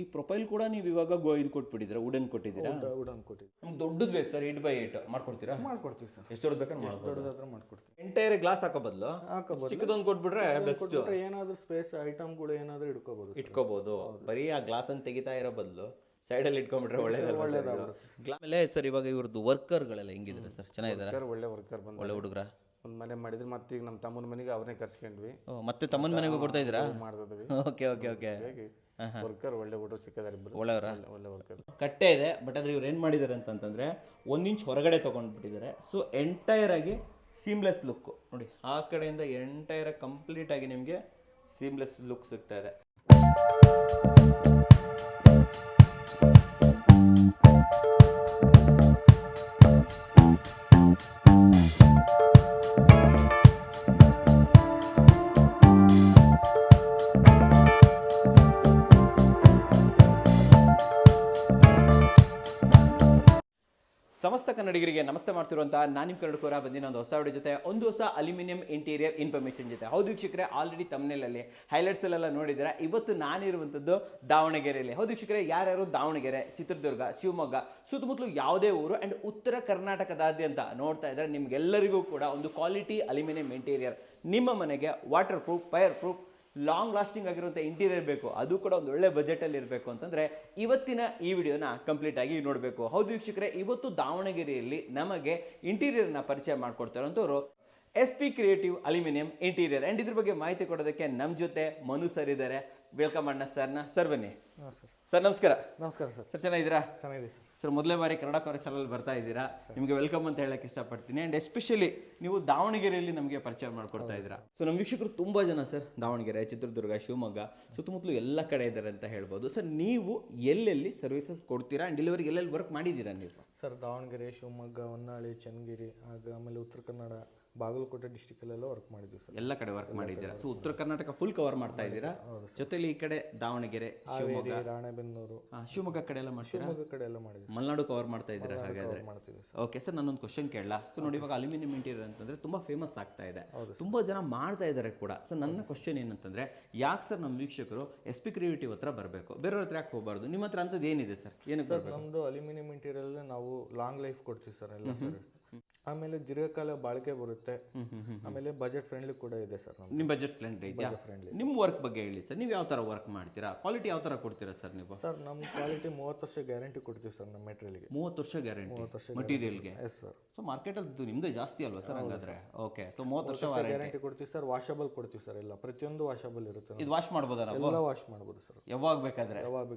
ಈ ಪ್ರೊಫೈಲ್ ಕೂಡ ನೀವು ಇವಾಗ ಇದು ಕೊಟ್ಬಿಟ್ಟಿದ್ದೀರಾ, ವುಡನ್ ಕೊಟ್ಟಿದ್ದೀರಾ? ವುಡನ್ ಕೊಟ್ಟಿದ್ದೀವಿ. ನಮ್ಗೆ ದೊಡ್ಡದು ಬೇಕು ಸರ್, 8x8 ಮಾಡ್ಕೊಡ್ತೀರಾ? ಮಾಡ್ಕೊಡ್ತೀವಿ ಸರ್, ಎಷ್ಟು ದೊಡ್ಡ ಬೇಕಾದ್ರೆ ದೊಡ್ಡದಾದ್ರೆ ಮಾಡ್ಕೊಡ್ತೀವಿ. ಎಂಟೈರ್ ಗ್ಲಾಸ್ ಹಾಕೋ ಬದಲು ಚಿಕ್ಕದೊಂದು ಕೊಟ್ಬಿಟ್ರೆ ಬೆಸ್ಟ್. ಏನಾದ್ರೂ ಸ್ಪೇಸ್ ಐಟಮ್ಗಳು ಏನಾದ್ರೂ ಇಟ್ಕೋಬಹುದು. ಬರೀ ಆ ಗ್ಲಾಸ್ ಅನ್ನು ತೆಗಿತಾ ಇರೋ ಬದಲು ಸೈಡಲ್ಲಿ ಇಟ್ಕೊಂಡ್ಬಿಟ್ರೆ ಒಳ್ಳೇದಾಗುತ್ತೆ. ಆಮೇಲೆ ಸರ್ ಇವಾಗ ಇವ್ರದ್ದು ವರ್ಕರ್ಗಳೆಲ್ಲ ಹೆಂಗಿದ್ರೆ ಸರ್? ಚೆನ್ನಾಗಿದ್ದಾರೆ? ಒಳ್ಳೆ ವರ್ಕರ್ ಬಂದು ಒಳ್ಳೆ ಹುಡುಗರ ಒಂದು ಮನೆ ಮಾಡಿದ್ರೆ ಮತ್ತೆ ಈಗ ನಮ್ಮ ತಮ್ಮನ ಮನೆಗೆ ಅವನೇ ಕರ್ಸ್ಕೊಂಡ್ವಿ. ಮತ್ತೆ ತಮ್ಮನ ಮನೆಗೂ ಕೊಡ್ತಾ ಇದ್ದೀರಾ? ಮಾಡ್ತಿದ್ವಿ. Okay okay okay. ವರ್ಕರ್ ಒಳ್ಳೆ ಹುಡುಗರು ಸಿಕ್ಕಿದ್ದಾರೆ, ಒಳ್ಳೆಯವರ. ಒಳ್ಳೆ ವರ್ಕರ್. ಕಟ್ಟೆ ಇದೆ, ಬಟ್ ಆದ್ರೆ ಇವ್ರು ಏನು ಮಾಡಿದ್ದಾರೆ ಅಂತಂತಂದ್ರೆ 1 ಇಂಚ್ ಹೊರಗಡೆ ತೊಗೊಂಡ್ಬಿಟ್ಟಿದ್ದಾರೆ. ಸೊ ಎಂಟೈರ್ ಆಗಿ ಸೀಮ್ಲೆಸ್ ಲುಕ್ ನೋಡಿ, ಆ ಕಡೆಯಿಂದ ಎಂಟೈರ್ ಕಂಪ್ಲೀಟ್ ಆಗಿ ನಿಮಗೆ ಸೀಮ್ಲೆಸ್ ಲುಕ್ ಸಿಗ್ತಾ ಇದೆ. ಸಮಸ್ತ ಕನ್ನಡಿಗರಿಗೆ ನಮಸ್ತೆ ಮಾಡ್ತಿರುವಂತಹ ನಾನು ನಿಮ್ಮ ಕನ್ನಡಕೋರ ಬಂದಿನ ಒಂದು ಹೊಸ ವಿಡಿಯೋ ಜೊತೆ, ಒಂದು ಹೊಸ ಅಲ್ಯೂಮಿನಿಯಂ ಇಂಟೀರಿಯರ್ ಇನ್ಫಾರ್ಮೇಷನ್ ಜೊತೆ. ಹೌದು ವೀಕ್ಷಕರೇ, ಆಲ್ರೆಡಿ ತಮ್ಮನೇಲಲ್ಲಿ ಹೈಲೈಟ್ಸಲ್ಲೆಲ್ಲ ನೋಡಿದ್ದೀರಾ. ಇವತ್ತು ನಾನಿರುವಂಥದ್ದು ದಾವಣಗೆರೆಯಲ್ಲಿ. ಹೌದು ವೀಕ್ಷಕರೇ, ಯಾರ್ಯಾರು ದಾವಣಗೆರೆ, ಚಿತ್ರದುರ್ಗ, ಶಿವಮೊಗ್ಗ ಸುತ್ತಮುತ್ತಲು ಯಾವುದೇ ಊರು ಆ್ಯಂಡ್ ಉತ್ತರ ಕರ್ನಾಟಕದಾದ್ಯಂತ ನೋಡ್ತಾ ಇದ್ದಾರೆ, ನಿಮ್ಗೆಲ್ಲರಿಗೂ ಕೂಡ ಒಂದು ಕ್ವಾಲಿಟಿ ಅಲ್ಯೂಮಿನಿಯಂ ಇಂಟೀರಿಯರ್ ನಿಮ್ಮ ಮನೆಗೆ water proof, fire proof, long lasting ಆಗಿರುವಂಥ ಇಂಟೀರಿಯರ್ ಬೇಕು, ಅದು ಕೂಡ ಒಂದು ಒಳ್ಳೆ ಬಜೆಟಲ್ಲಿ ಇರಬೇಕು ಅಂತಂದರೆ ಇವತ್ತಿನ ಈ ವಿಡಿಯೋನ ಕಂಪ್ಲೀಟ್ ಆಗಿ ನೋಡಬೇಕು. ಹೌದು ವೀಕ್ಷಕರೇ, ಇವತ್ತು ದಾವಣಗೆರೆಯಲ್ಲಿ ನಮಗೆ ಇಂಟೀರಿಯರ್ನ ಪರಿಚಯ ಮಾಡಿಕೊಡ್ತಾ ಇರೋಂಥವ್ರು SP creative aluminium interior. And ಇದ್ರ ಬಗ್ಗೆ ಮಾಹಿತಿ ಕೊಡೋದಕ್ಕೆ ನಮ್ಮ ಜೊತೆ ಮನು ಸರ್ ಇದ್ದಾರೆ. ವೆಲ್ಕಮ್ ಅಣ್ಣ ಸರ್ನ. ಸರ್ ಬನ್ನಿ. ಸರ್ ನಮಸ್ಕಾರ. ನಮಸ್ಕಾರ ಸರ್. ಸರ್ ಚೆನ್ನಾಗಿದ್ದೀರಾ? ಚೆನ್ನಾಗಿದೆ ಸರ್. ಸರ್ ಮೊದಲೇ ಬಾರಿ ಕನ್ನಡ ಕೋರ ಚಾನಲ್ ಬರ್ತಾ ಇದ್ದೀರಾ, ನಿಮಗೆ ವೆಲ್ಕಮ್ ಅಂತ ಹೇಳಕ್ಕೆ ಇಷ್ಟಪಡ್ತೀನಿ. ಆ್ಯಂಡ್ ಎಸ್ಪೆಷಲಿ ನೀವು ದಾವಣಗೆರೆಯಲ್ಲಿ ನಮಗೆ ಪರಿಚಯ ಮಾಡ್ಕೊಡ್ತಾ ಇದ್ದೀರಾ. ಸೊ ನಮ್ಮ ವೀಕ್ಷಕರು ತುಂಬ ಜನ ಸರ್ ದಾವಣಗೆರೆ, ಚಿತ್ರದುರ್ಗ, ಶಿವಮೊಗ್ಗ ಸುತ್ತಮುತ್ತಲು ಎಲ್ಲ ಕಡೆ ಇದ್ದಾರೆ ಅಂತ ಹೇಳ್ಬೋದು. ಸರ್ ನೀವು ಎಲ್ಲೆಲ್ಲಿ ಸರ್ವಿಸಸ್ ಕೊಡ್ತೀರಾ ಆ್ಯಂಡ್ ಡೆಲಿವರಿಗೆ ಎಲ್ಲೆಲ್ಲಿ ವರ್ಕ್ ಮಾಡಿದ್ದೀರಾ ನೀವು? ಸರ್ ದಾವಣಗೆರೆ, ಶಿವಮೊಗ್ಗ, ಹೊನ್ನಾಳಿ, ಚನ್ನಗಿರಿ, ಆಮೇಲೆ ಉತ್ತರ ಕನ್ನಡ, ಬಾಗಲಕೋಟೆ ಡಿಸ್ಟಿಕಲ್ಲೆಲ್ಲ ವರ್ಕ್ ಮಾಡಿದ್ವಿ ಸರ್. ಎಲ್ಲ ಕಡೆ ವರ್ಕ್ ಮಾಡಿದ್ದೀರಾ. ಸೊ ಉತ್ತರ ಕರ್ನಾಟಕ ಫುಲ್ ಕವರ್ ಮಾಡ್ತಾ ಇದ್ದೀರಾ. ಜೊತೆಲಿ ಈ ಕಡೆ ದಾವಣಗೆರೆ, ಶಿವಮೊಗ್ಗ, ರಾಣೆಬೆನ್ನೂರು, ಶಿವಮೊಗ್ಗ ಕಡೆ ಎಲ್ಲ ಮಾಡ್ತೀರಾ? ಶಿವಮೊಗ್ಗ ಕಡೆ ಎಲ್ಲ ಮಾಡಿದ್ವಿ. ಮಲೆನಾಡು ಕವರ್ ಮಾಡ್ತಾ ಇದ್ದೀರಾ ಹಾಗಾದ್ರೆ? ಮಾಡ್ತೀವಿ ಸರ್. ಓಕೆ ಸರ್, ನಾನೊಂದು ಕ್ವಶನ್ ಕೇಳಲ್ಲ. ಸೊ ನೋಡಿ, ಇವಾಗ ಅಲ್ಯೂಮಿನಿಯಂ ಇಂಟೀರಿಯರ್ ಅಂತಂದ್ರೆ ತುಂಬಾ ಫೇಮಸ್ ಆಗ್ತಾ ಇದೆ, ತುಂಬಾ ಜನ ಮಾಡ್ತಾ ಇದ್ದಾರೆ ಕೂಡ. ಸೊ ನನ್ನ ಕ್ವಶನ್ ಏನಂತಂದ್ರೆ, ಯಾಕೆ ಸರ್ ನಮ್ಮ ವೀಕ್ಷಕರು SP ಕ್ರಿಯೇಟಿವ್ ಹತ್ರ ಬರಬೇಕು, ಬೇರೆಯವ್ರ ಹತ್ರ ಯಾಕೆ ಹೋಗಬಾರ್ದು? ನಿಮ್ಮ ಹತ್ರ ಅಂಥದ್ದು ಏನಿದೆ ಸರ್? ಏನಕ್ಕೆ ಬರಬೇಕು? ನಮ್ಮದು ಅಲ್ಯೂಮಿನಿಯಂ ಇಂಟೀರಿಯರ್ ನಾವು ಲಾಂಗ್ ಲೈಫ್ ಕೊಡ್ತೀವಿ ಸರ್ ಎಲ್ಲ ಸರ್. ಆಮೇಲೆ ದೀರ್ಘಕಾಲ ಬಾಳಿಕೆ ಬರುತ್ತೆ. ಆಮೇಲೆ ಬಜೆಟ್ ಫ್ರೆಂಡ್ಲಿ ಕೂಡ ಇದೆ ಸರ್. ನಿಮ್ಮ ಬಜೆಟ್ ಫ್ರೆಂಡ್ಲಿ ಇದೆಯಾ? ನಿಮ್ಮ ವರ್ಕ್ ಬಗ್ಗೆ ಹೇಳಿ ಸರ್. ನೀವು ಯಾವ ಥರ ವರ್ಕ್ ಮಾಡ್ತೀರಾ? ಕ್ವಾಲಿಟಿ ಯಾವ ಥರ ಕೊಡ್ತೀರಾ ಸರ್ ನೀವು? ಸರ್ ನಮ್ಮ ಕ್ವಾಲಿಟಿ 30 ವರ್ಷ ಗ್ಯಾರಂಟಿ ಕೊಡ್ತೀವಿ ಸರ್. ನಮ್ಮ ಮೆಟೀರಿಯಲ್ಗೆ 30 ವರ್ಷ ಗ್ಯಾರಂಟಿ ಮಟೀರಿಯಲ್ಗೆ? Yes sir. ಸೊ ಮಾರ್ಕೆಟಲ್ಲಿ ನಿಮ್ಮದೇ ಜಾಸ್ತಿ ಅಲ್ವಾ ಸರ್ ಹಂಗಾದ್ರೆ? ಓಕೆ, ಸೊ 30 ವರ್ಷ ಗ್ಯಾರಂಟಿ ಕೊಡ್ತೀವಿ ಸರ್. ವಾಷಬಲ್ ಕೊಡ್ತೀವಿ ಸರ್. ಎಲ್ಲ ಪ್ರತಿಯೊಂದು ವಾಷಬಲ್ ಇರುತ್ತೆ. ಇದು ವಾಶ್ ಮಾಡ್ಬೋದಾ ನಾವು? ಎಲ್ಲ ವಾಶ್ ಮಾಡ್ಬೋದು ಸರ್, ಯಾವಾಗ ಬೇಕಾದ್ರೆ.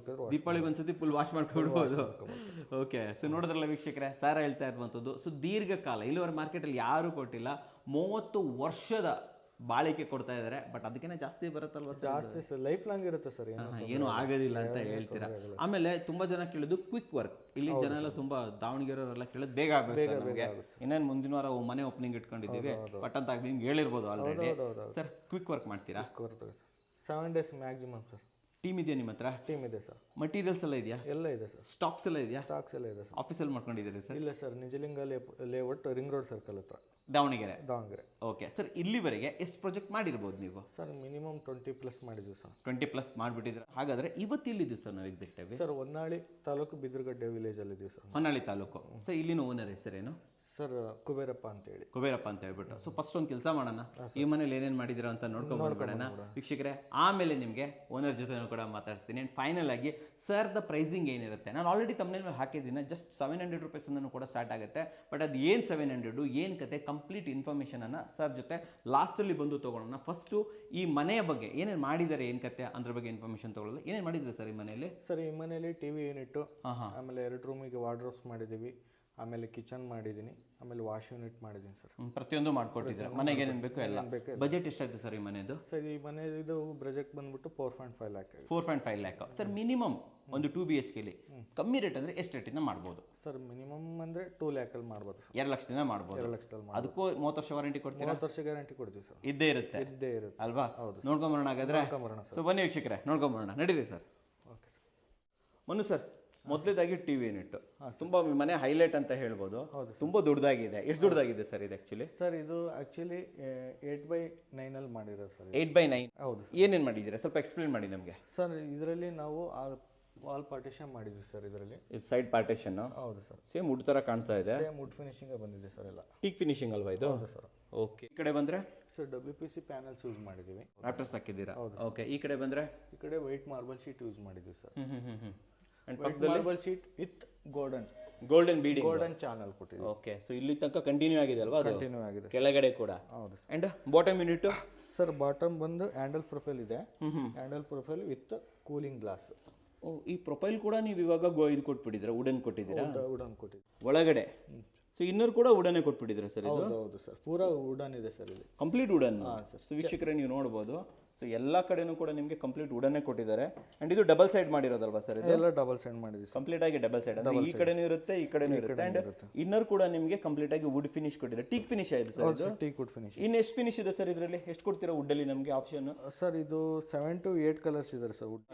ದೀಪಾವಳಿ ಬಂದ್ಸತಿ ಫುಲ್ ವಾಶ್ ಮಾಡ್ಕೊಡ್ಬೋದು. ಓಕೆ, ಸೊ ನೋಡಿದ್ರಲ್ಲ ವೀಕ್ಷಕರೇ, ಸರ್ ಹೇಳ್ತಾ ಇರುವಂಥದ್ದು. ಸೊ ದೀರ್ಘಕಾಲ ಇಲ್ಲಿವರೆಗೆ ಮಾರ್ಕೆಟಲ್ಲಿ ಯಾರು ಕೊಟ್ಟಿಲ್ಲ, 30 ವರ್ಷದ ಬಾಳಿಕೆ ಕೊಡ್ತಾ ಇದ್ದಾರೆ. ಬಟ್ ಅದಕ್ಕಿಂತ ಜಾಸ್ತಿ ಬರುತ್ತಲ್ವ? ಜಾಸ್ತಿ ಸರ್, ಲೈಫ್ ಲಾಂಗ್ ಇರುತ್ತೆ ಸರ್, ಏನು ಆಗೋದಿಲ್ಲ ಅಂತ ಹೇಳ್ತೀರಾ. ಆಮೇಲೆ ತುಂಬಾ ಜನ ಕೇಳೋದು ಕ್ವಿಕ್ ವರ್ಕ್. ಇಲ್ಲಿ ಜನ ಎಲ್ಲ ತುಂಬಾ ದಾವಣಗೆರೆಯವರೆಲ್ಲ ಕೇಳೋದು ಬೇಗ ಆಗಬೇಕು ನಮಗೆ, ಇನ್ನೇನು ಮುಂದಿನ ವಾರ ಮನೆ ಓಪನಿಂಗ್ ಇಟ್ಕೊಂಡಿದ್ದೀವಿ ಬಟ್ ಅಂತ ನಿಮ್ಗೆ ಹೇಳಿರ್ಬೋದು ಆಲ್ರೆಡಿ. ಸರ್ ಕ್ವಿಕ್ ವರ್ಕ್ ಮಾಡ್ತೀರಾ? 7 days ಮ್ಯಾಕ್ಸಿಮಮ್ ಸರ್. ಟೀಮ್ ಇದೆಯಾ ನಿಮ್ಮ ಹತ್ರ? ಟೀಮ್ ಇದೆ ಸರ್. ಮಟೀರಿಯಲ್ಸ್ ಎಲ್ಲ ಇದೆಯಾ? ಎಲ್ಲ ಇದೆ ಸರ್. ಸ್ಟಾಕ್ಸ್ ಎಲ್ಲ ಇದೆಯಾ? ಸ್ಟಾಕ್ಸ್ ಎಲ್ಲ ಇದೆ ಸರ್. ಆಫೀಸಲ್ಲಿ ಮಾಡ್ಕೊಂಡಿದ್ದೀರಿ ಸರ್? ಇಲ್ಲ sir, Nijalinga layout, ring road circle ಹತ್ರ, ದಾವಣಗೆರೆ. ಓಕೆ ಸರ್, ಇಲ್ಲಿವರೆಗೆ ಎಷ್ಟು ಪ್ರಾಜೆಕ್ಟ್ ಮಾಡಿರ್ಬೋದು ನೀವು? ಸರ್ ಮಿನಿಮಮ್ 20+ ಮಾಡಿದ್ವಿ ಸರ್. 20+ ಮಾಡಿಬಿಟ್ಟಿದ್ರೆ. ಹಾಗಾದ್ರೆ ಇವತ್ತು ಇಲ್ಲಿದ್ದೀವಿ ಸರ್ ನಾವು ಎಕ್ಸಾಕ್ಟ್ ಆಗಿ? ಸರ್ ಹೊನ್ನಾಳಿ ತಾಲೂಕು ಬಿದ್ರಗಡ್ಡೆ ವಿಲೇಜ್ ಅಲ್ಲಿ ಇದೀವಿ ಸರ್. ಹೊನ್ನಾಳಿ ತಾಲೂಕು. ಸೊ ಇಲ್ಲಿನ ಓನರ್ ಹೆಸರೇನು? ಸರ್ ಕುಬೇರಪ್ಪ ಅಂತ ಹೇಳಿ. ಕುಬೇರಪ್ಪ ಅಂತ ಹೇಳ್ಬಿಟ್ಟು. ಸೊ ಫಸ್ಟ್ ಒಂದು ಕೆಲಸ ಮಾಡೋಣ, ಈ ಮನೇಲಿ ಏನೇನು ಮಾಡಿದಿರೋ ಅಂತ ನೋಡ್ಕೊಂಡ್ಬಿಡೋಣ ವೀಕ್ಷಕರೇ. ಆಮೇಲೆ ನಿಮಗೆ ಓನರ್ ಜೊತೆ ಕೂಡ ಮಾತಾಡ್ತೀನಿ. ಆ್ಯಂಡ್ ಫೈನಲ್ ಆಗಿ ಸರ್ದ ಪ್ರೈಸಿಂಗ್ ಏನಿರುತ್ತೆ, ನಾನು ಆಲ್ರೆಡಿ ತಮ್ಮನೇಲಿ ಹಾಕಿದ್ದೀನಿ. ಜಸ್ಟ್ 700 ರೂಪೀಸಿಂದನೂ ಕೂಡ ಸ್ಟಾರ್ಟ್ ಆಗುತ್ತೆ. ಬಟ್ ಅದು ಏನು 700 ಏನು ಕತೆ, ಕಂಪ್ಲೀಟ್ ಇನ್ಫಾರ್ಮೇಷನನ್ನು ಸರ್ ಜೊತೆ ಲಾಸ್ಟಲ್ಲಿ ಬಂದು ತೊಗೊಳ್ಳೋಣ. ಫಸ್ಟು ಈ ಮನೆಯ ಬಗ್ಗೆ ಏನೇನು ಮಾಡಿದ್ದಾರೆ, ಏನು ಕತೆ ಅದ್ರ ಬಗ್ಗೆ ಇನ್ಫಾರ್ಮೇಷನ್ ತೊಗೊಳ್ಳೋದು. ಏನೇನು ಮಾಡಿದ್ರು ಸರ್ ಈ ಮನೆಯಲ್ಲಿ? ಸರ್ ಈ ಮನೆಯಲ್ಲಿ TV ಯೂನಿಟ್ಟು, ಆಮೇಲೆ 2 ರೂಮಿಗೆ ವಾರ್ಡ್ರೋಬ್ಸ್ ಮಾಡಿದ್ದೀವಿ, ಆಮೇಲೆ ಕಿಚನ್ ಮಾಡಿದ್ದೀನಿ, ಆಮೇಲೆ ವಾಶ್ ಯೂನಿಟ್ ಮಾಡಿದ್ದೀನಿ ಸರ್. ಪ್ರತಿಯೊಂದು ಮಾಡ್ಕೊಟ್ಟಿದ್ದೀರಾ, ಮನೆಗೆ ಏನೇನು ಬೇಕು ಎಲ್ಲ. ಬಜೆಟ್ ಎಷ್ಟಾಯ್ತು ಸರ್ ಈ ಮನೆಯದು? ಸರ್ ಈ ಮನೆಯದು ಬಜೆಟ್ ಬಂದ್ಬಿಟ್ಟು 4.5 lakh. 4.5 lakh. ಸರ್ ಮಿನಿಮಮ್ ಒಂದು 2 BHKಲಿ ಕಮ್ಮಿ ರೇಟ್ ಅಂದರೆ ಎಷ್ಟು ರೇಟಿಂದ ಮಾಡ್ಬೋದು ಸರ್? ಮಿನಿಮಮ್ ಅಂದರೆ 2 lakh ಅಲ್ಲಿ ಮಾಡ್ಬೋದು ಸರ್. 2 ಲಕ್ಷದಿಂದ ಮಾಡ್ಬೋದು. 2 ಲಕ್ಷದಲ್ಲಿ ಅದಕ್ಕೂ 30 ವರ್ಷ ವಾರಂಟಿ ಕೊಡ್ತೀರಾ? 30 ವರ್ಷ ಗ್ಯಾರಂಟಿ ಕೊಡ್ತೀವಿ ಸರ್. ಇದ್ದೇ ಇರುತ್ತೆ ಅಲ್ವಾ? ನೋಡ್ಕೊಂಬರೋಣ ಹಾಗಾದ್ರೆ. ಸೊ ಬನ್ನಿ ವೀಕ್ಷಕರೇ, ನೋಡ್ಕೊಂಬರೋಣ, ನಡೀರಿ sir. Okay sir. Manu sir, ಮೊದಲೇದಾಗಿ ಟಿವಿ ಯೂನಿಟ್ ತುಂಬಾ ಮನೆ ಹೈಲೈಟ್ ಅಂತ ಹೇಳ್ಬೋದು. ತುಂಬಾ ದೊಡ್ಡದಾಗಿದೆ. ಎಷ್ಟು ದೊಡ್ಡದಾಗಿದೆ ಸರ್ ಇದು ಆಕ್ಚುಲಿ? ಸರ್ ಇದು ಆ್ಯಕ್ಚುಲಿ 8x9 ಮಾಡಿರೋದು ಸರ್. 8x9. ಹೌದು. ಏನೇನು ಮಾಡಿದ್ದೀರಾ ಸ್ವಲ್ಪ ಎಕ್ಸ್ಪ್ಲೇನ್ ಮಾಡಿ ನಮಗೆ. ಸರ್ ಇದರಲ್ಲಿ ನಾವು ವಾಲ್ ಪಾರ್ಟಿಷನ್ ಮಾಡಿದ್ವಿ ಸರ್. ಇದರಲ್ಲಿ ಇದು ಸೈಡ್ ಪಾರ್ಟಿಷನ್. ಹೌದು ಸರ್. ಸೇಮ್ ವುಡ್ ಥರ ಕಾಣ್ತಾ ಇದೆ. ಸೇಮ್ ವುಡ್ ಫಿನಿಶಿಂಗ್ ಬಂದಿದೆ ಸರ್ ಎಲ್ಲ. ಟೀಕ್ ಫಿನಿಶಿಂಗ್ ಅಲ್ವಾ ಇದು? ಹೌದು ಸರ್. ಓಕೆ. ಈ ಕಡೆ ಬಂದರೆ ಸರ್ WPC ಪ್ಯಾನಲ್ಸ್ ಯೂಸ್ ಮಾಡಿದ್ದೀವಿ. ರಾಫ್ಟರ್ಸ್ ಹಾಕಿದ್ದೀರಾ? ಓಕೆ. ಈ ಕಡೆ ಬಂದರೆ ಈ ಕಡೆ ವೈಟ್ ಮಾರ್ಬಲ್ ಶೀಟ್ ಯೂಸ್ ಮಾಡಿದ್ದೀವಿ sir. And white marble sheet with golden breeding, golden channel ಕೊಟ್ಟಿದ್ದೀವಿ. ಓಕೆ. ಸೊ ಇಲ್ಲಿ ತನಕ ಕಂಟಿನ್ಯೂ ಆಗಿದೆ ಅಲ್ವಾ? ಅದು ಕಂಟಿನ್ಯೂ ಆಗಿದೆ ಕೆಳಗಡೆ ಕೂಡ. ಹೌದು sir. And bottom unit sir bottom ಬಂದು ಹ್ಯಾಂಡಲ್ ಪ್ರೊಫೈಲ್ ಇದೆ. Handle profile with cooling glass. ಓ, ಈ ಪ್ರೊಫೈಲ್ ಕೂಡ ನೀವು ಇವಾಗ ಇದು ಕೊಟ್ಬಿಟ್ಟಿದ್ದೀರಾ, ವುಡನ್ ಕೊಟ್ಟಿದ್ದೀರಾ? ವುಡನ್ ಕೊಟ್ಟಿದ್ದೀವಿ ಒಳಗಡೆ. ಸೊ ಇನ್ನೂರು ಕೂಡ ವುಡನ್ನೇ ಕೊಟ್ಬಿಟ್ಟಿದ್ದೀರಾ ಸರ್ ಇದು? ಹೌದು ಸರ್. ಪೂರಾ ವುಡನ್ ಇದೆ ಸರ್ ಇಲ್ಲಿ. Complete wooden. ಸೊ ವೀಕ್ಷಕರೇ ನೀವು ನೋಡ್ಬೋದು. ಸೊ ಎಲ್ಲ ಕಡೆನೂ ಕೂಡ ನಿಮಗೆ ಕಂಪ್ಲೀಟ್ ವುಡನ್ನೇ ಕೊಟ್ಟಿದ್ದಾರೆ. ಅಂಡ್ ಇದು ಡಬಲ್ ಸೈಡ್ ಮಾಡಿರೋದಲ್ವಾ ಸರ್ ಇದು? ಎಲ್ಲ ಡಬಲ್ ಸೈಡ್ ಮಾಡಿದ್ದೀವಿ ಕಂಪ್ಲೀಟ್ ಆಗಿ ಡಬಲ್ ಸೈಡ್. ಅಂದ್ರೆ ಈ ಕಡೆನೂ ಇರುತ್ತೆ, ಈ ಕಡೆನೂ ಇರುತ್ತೆ. ಅಂಡ್ ಇನ್ನರ್ ಕೂಡ ನಿಮಗೆ ಕಂಪ್ಲೀಟ್ ಆಗಿ ವುಡ್ ಫಿನಿಶ್ ಕೊಟ್ಟಿದ್ದಾರೆ. ಟೀಕ್ ಫಿನಿಶ್ ಆಗಿದೆ ಸರ್ ಇದು? Teak wood finish. ಇನ್ನು ಎಷ್ಟು ಫಿನಿಶ್ ಇದೆ ಸರ್ ಇದರಲ್ಲಿ? ಎಷ್ಟು ಕೊಡ್ತೀರಾ ವುಡ್ ಅಲ್ಲಿ ನಮಗೆ ಆಪ್ಷನ್? ಸರ್ ಇದು 7 to 8 ಕಲರ್ಸ್ ಇದೆ ಸರ್ ವುಡ್.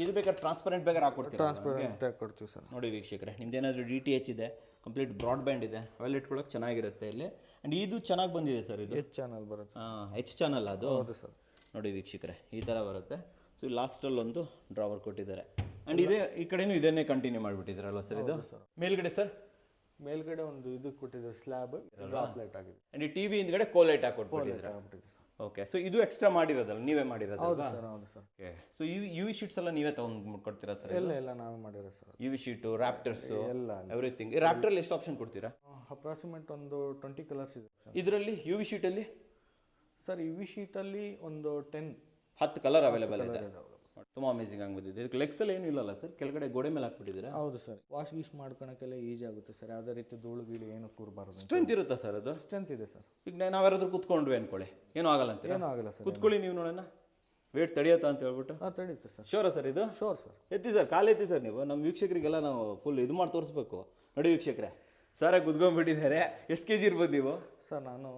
ಇದು ಬೇಕಾದ್ರೆ ಟ್ರಾನ್ಸ್ಪರೆಂಟ್ ಬೇಕಾದ್ರೆ ಹಾಕೊಡ್ತೀರಾ? ಟ್ರಾನ್ಸ್ಪರೆಂಟ್ ಆಗಿ ಕೊಡ್ತೀವಿ ಸರ್. ನೋಡಿ ವೀಕ್ಷಕರೇ, ನಿಮ್ದೇನಾದರೂ DTH ಇದೆ, ಕಂಪ್ಲೀಟ್ ಬ್ರಾಡ್ಬ್ಯಾಂಡ್ ಇದೆ, ಅವೆಲ್ಲ ಇಟ್ಕೊಳ್ಳೋಕೆ ಚೆನ್ನಾಗಿರುತ್ತೆ ಇಲ್ಲಿ. ಅಂಡ್ ಇದು ಚೆನ್ನಾಗಿ ಬಂದಿದೆ ಸರ್ ಇದು. H ಚಾನಲ್ ಬರುತ್ತೆ. H ಚಾನಲ್ ಅದು? ಹೌದು ಸರ್. ನೋಡಿ ವೀಕ್ಷಕರೇ, ಈ ಥರ ಬರುತ್ತೆ. ಸೊ ಲಾಸ್ಟಲ್ಲಿ ಒಂದು ಡ್ರಾವರ್ ಕೊಟ್ಟಿದ್ದಾರೆ. ಆ್ಯಂಡ್ ಇದೇ ಈ ಕಡೆನೂ ಇದನ್ನೇ ಕಂಟಿನ್ಯೂ ಮಾಡಿಬಿಟ್ಟಿದ್ದಾರಲ್ವ ಸರ್ ಇದು? ಮೇಲ್ಗಡೆ ಸರ್ ಮೇಲ್ಗಡೆ ಒಂದು ಇದು ಕೊಟ್ಟಿದ್ದಾರೆ, ಸ್ಲ್ಯಾಬ್ ಡ್ರಾಪ್ ಲೈಟ್ ಆಗಿದೆ. ಆ್ಯಂಡ್ ಈ TV ಹಿಂದ್ಗಡೆ ಕೋಲೈಟ್ ಹಾಕೊಟ್ಬಿಟ್ಟಿದ್ದಾರೆ. ಓಕೆ. ಸೊ ಇದು ಎಕ್ಸ್ಟ್ರಾ ಮಾಡಿರೋದಲ್ಲ, ನೀವೇ ಮಾಡಿರೋದು? ಹೌದು ಸರ್. ಹೌದು sir. Okay. So UV sheets ಎಲ್ಲ ನೀವೇ ತೊಗೊಂಡು ಕೊಡ್ತೀರಾ ಸರ್? ಎಲ್ಲ ನಾವೇ ಮಾಡಿರೋ ಸರ್. UV ಶೀಟು, ರ್ಯಾಪ್ಟರ್ಸು, ಎಲ್ಲ ಎವ್ರಿಥಿಂಗ್. ಈ ರ್ಯಾಪ್ಟರಲ್ಲಿ ಎಷ್ಟು ಆಪ್ಷನ್ ಕೊಡ್ತೀರಾ? ಅಪ್ರಾಕ್ಸಿಮೇಟ್ ಒಂದು 20 ಕಲರ್ಸ್ ಇದೆ ಇದರಲ್ಲಿ UV ಶೀಟಲ್ಲಿ? ಸರ್ UV ಶೀಟಲ್ಲಿ ಒಂದು 10 ಕಲರ್ ಅವೈಲೇಬಲ್ ಇದೆ. ತುಂಬ ಅಮೇಜಿಂಗ್ ಆಗಿಬಿಟ್ಟಿದೆ. ಇದಕ್ಕೆ ಲೆಗ್ಸ್ ಎಲ್ಲ ಏನೂ ಇಲ್ಲಲ್ಲ ಸರ್? ಕೆಳಗಡೆ ಗೋಡೆ ಮೇಲೆ ಹಾಕ್ಬಿಟ್ಟಿದ್ದೀರಾ? ಹೌದು ಸರ್. ವಾಶ್ ಗೀಶ್ ಮಾಡ್ಕೊಳಕ್ಕೆಲ್ಲ ಈಜಿ ಆಗುತ್ತೆ ಸರ್. ಯಾವುದೇ ರೀತಿ ಧೂಳು ಗೀಳು ಏನು ಕೂರಬಾರ್ದು. ಸ್ಟ್ರೆಂತ್ ಇರುತ್ತಾ ಸರ್ ಅದು? ಸ್ಟ್ರೆಂತ್ ಇದೆ ಸರ್. ಈಗ ನಾವ್ಯಾರಾದ್ರೂ ಕುತ್ಕೊಂಡ್ವಿ ಅನ್ಕೊಳ್ಳಿ, ಏನೂ ಆಗಲ್ಲ ಅಂತೀರಾ? ಏನೂ ಆಗಲ್ಲ ಸರ್. ಕುತ್ಕೊಳ್ಳಿ ನೀವು ನೋಡೋಣ, ವೇಟ್ ತಡೆಯುತ್ತಾ ಅಂತ ಹೇಳ್ಬಿಟ್ಟು. ತಡೆಯುತ್ತೆ ಸರ್. ಶೋರಾ ಸರ್ ಇದು? Sure sir. ಎತ್ತಿ ಸರ್, ಕಾಲು ಎತ್ತಿ ಸರ್. ನೀವು ನಮ್ಮ ವೀಕ್ಷಕರಿಗೆಲ್ಲ ನಾವು ಫುಲ್ ಇದು ಮಾಡಿ ತೋರಿಸ್ಬೇಕು. ನೋಡಿ ವೀಕ್ಷಕರೇ, ಸರ ಕುತ್ಕೊಂಡ್ಬಿಟ್ಟಿದ್ದಾರೆ. ಎಷ್ಟು kg ಇರ್ಬೋದು ನೀವು? ಸರ್ ನಾನು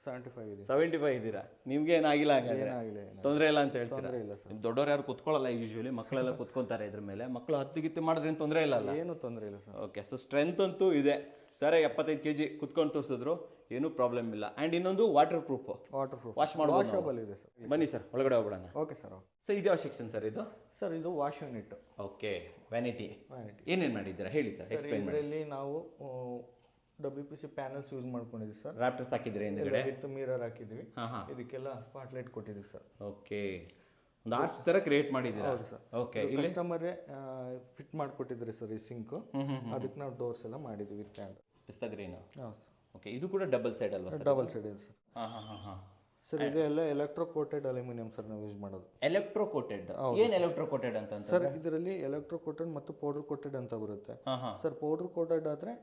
75 ಇದೆ. 75 ಇದ್ದೀರಾ? ನಿಮ್ಗೆ ಏನಾಗಿಲ್ಲ? ಏನಾಗಿಲ್ಲ. ತೊಂದರೆ ಇಲ್ಲ ಅಂತ ಹೇಳ್ತೀರಾ? ತೊಂದರೆ ಇಲ್ಲ ಸರ್. ದೊಡ್ಡವ್ರು ಯಾರು ಕುತ್ಕೊಳ್ಳಲ್ಲ ಯೂಶುವಲಿ, ಮಕ್ಕಳೆಲ್ಲ ಕುತ್ಕೊಂತಾರೆ ಇದ್ರ ಮೇಲೆ. ಮಕ್ಕಳು 10 ಗಿತ್ತು ಮಾಡಿದ್ರೆ ಏನು ತೊಂದರೆ ಇಲ್ಲ ಅಲ್ಲ? ಏನು ತೊಂದರೆ ಇಲ್ಲ ಸರ್. ಓಕೆ. ಸೊ ಸ್ಟ್ರೆಂತ್ ಅಂತೂ ಇದೆ. ಸರ್ 75 kg ಕುತ್ಕೊಂಡು ತೋರಿಸಿದ್ರು, ಏನೂ ಪ್ರಾಬ್ಲಮ್ ಇಲ್ಲ. ಆ್ಯಂಡ್ ಇನ್ನೊಂದು ವಾಟರ್ ಪ್ರೂಫ್ ವಾಶ್ ಮಾಡ್ಬೋದು. ವಾಷಬಲ್ ಇದೆ ಸರ್. ಬನ್ನಿ ಸರ್ ಒಳಗಡೆ ಹೋಗ್ಬಿಡೋಣ. Okay sir. ಸೊ ಇದು ಯಾವ ಸೆಕ್ಷನ್ ಸರ್ ಇದು? ಸರ್ ಇದು ವಾಶ್ ಯೂನಿಟ್. ಓಕೆ. ವ್ಯಾನಿಟಿ ಏನೇನು ಮಾಡಿದ್ದೀರಾ ಹೇಳಿ ಸರ್, ಎಕ್ಸ್ಪ್ಲೈನ್ ಮಾಡಿ. ಇದರಲ್ಲಿ ನಾವು WPC ಪ್ಯಾನಲ್ಸ್ ಯೂಸ್ ಮಾಡ್ಕೊಂಡಿದ್ದೀವಿ ಸರ್. ರ್ಯಾಪ್ಟರ್ಸ್ ಹಾಕಿದ್ರೆ ಹಿಂದ್ಗಡೆ ವಿತ್ ಮಿರರ್ ಹಾಕಿದ್ವಿ. ಇದಕ್ಕೆಲ್ಲ ಸ್ಪಾಟ್ ಲೈಟ್ ಕೊಟ್ಟಿದ್ದೀವಿ ಸರ್. ಓಕೆ. ಒಂದು ಆರ್ಚ್ ಥರ ಕ್ರಿಯೇಟ್ ಮಾಡಿದ್ದೀರಾ? ಹೌದು ಸರ್. ಓಕೆ. ಕಸ್ಟಮರೇ ಫಿಟ್ ಮಾಡಿಕೊಟ್ಟಿದ್ರಿ ಸರ್ ಈ ಸಿಂಕು. ಅದಕ್ಕೆ ನಾವು ಡೋರ್ಸ್ ಎಲ್ಲ ಮಾಡಿದ್ವಿ ವಿತ್ ಹ್ಯಾಂಡ್. ಪಿಸ್ತಾ ಗ್ರೀನು? ಹೌದು ಸರ್. ಓಕೆ. ಇದು ಕೂಡ ಡಬಲ್ ಸೈಡ್ ಅಲ್ವಾ ಸರ್? ಡಬಲ್ ಸೈಡ್ ಇದೆ ಸರ್. ಹಾಂ. ಸರ್ ಇದು ಎಲ್ಲ ಎಲೆಕ್ಟ್ರೋ ಕೋಟೆಡ್ ಅಲ್ಯೂಮಿನಿಯಂ ಸರ್ ನಾವು ಯೂಸ್ ಮಾಡೋದು. Electro coated? ಏನು ಎಲೆಕ್ಟ್ರೋ ಕೋಟೆಡ್ ಅಂತ? ಸರ್ ಇದರಲ್ಲಿ ಎಲೆಕ್ಟ್ರೋ ಕೋಟೆಡ್ ಮತ್ತು ಪೌಡರ್ ಕೋಟೆಡ್ ಅಂತ ಬರುತ್ತೆ ಸರ್. ಪೌಡರ್ ಕೋಟೆಡ್ ಆದರೆ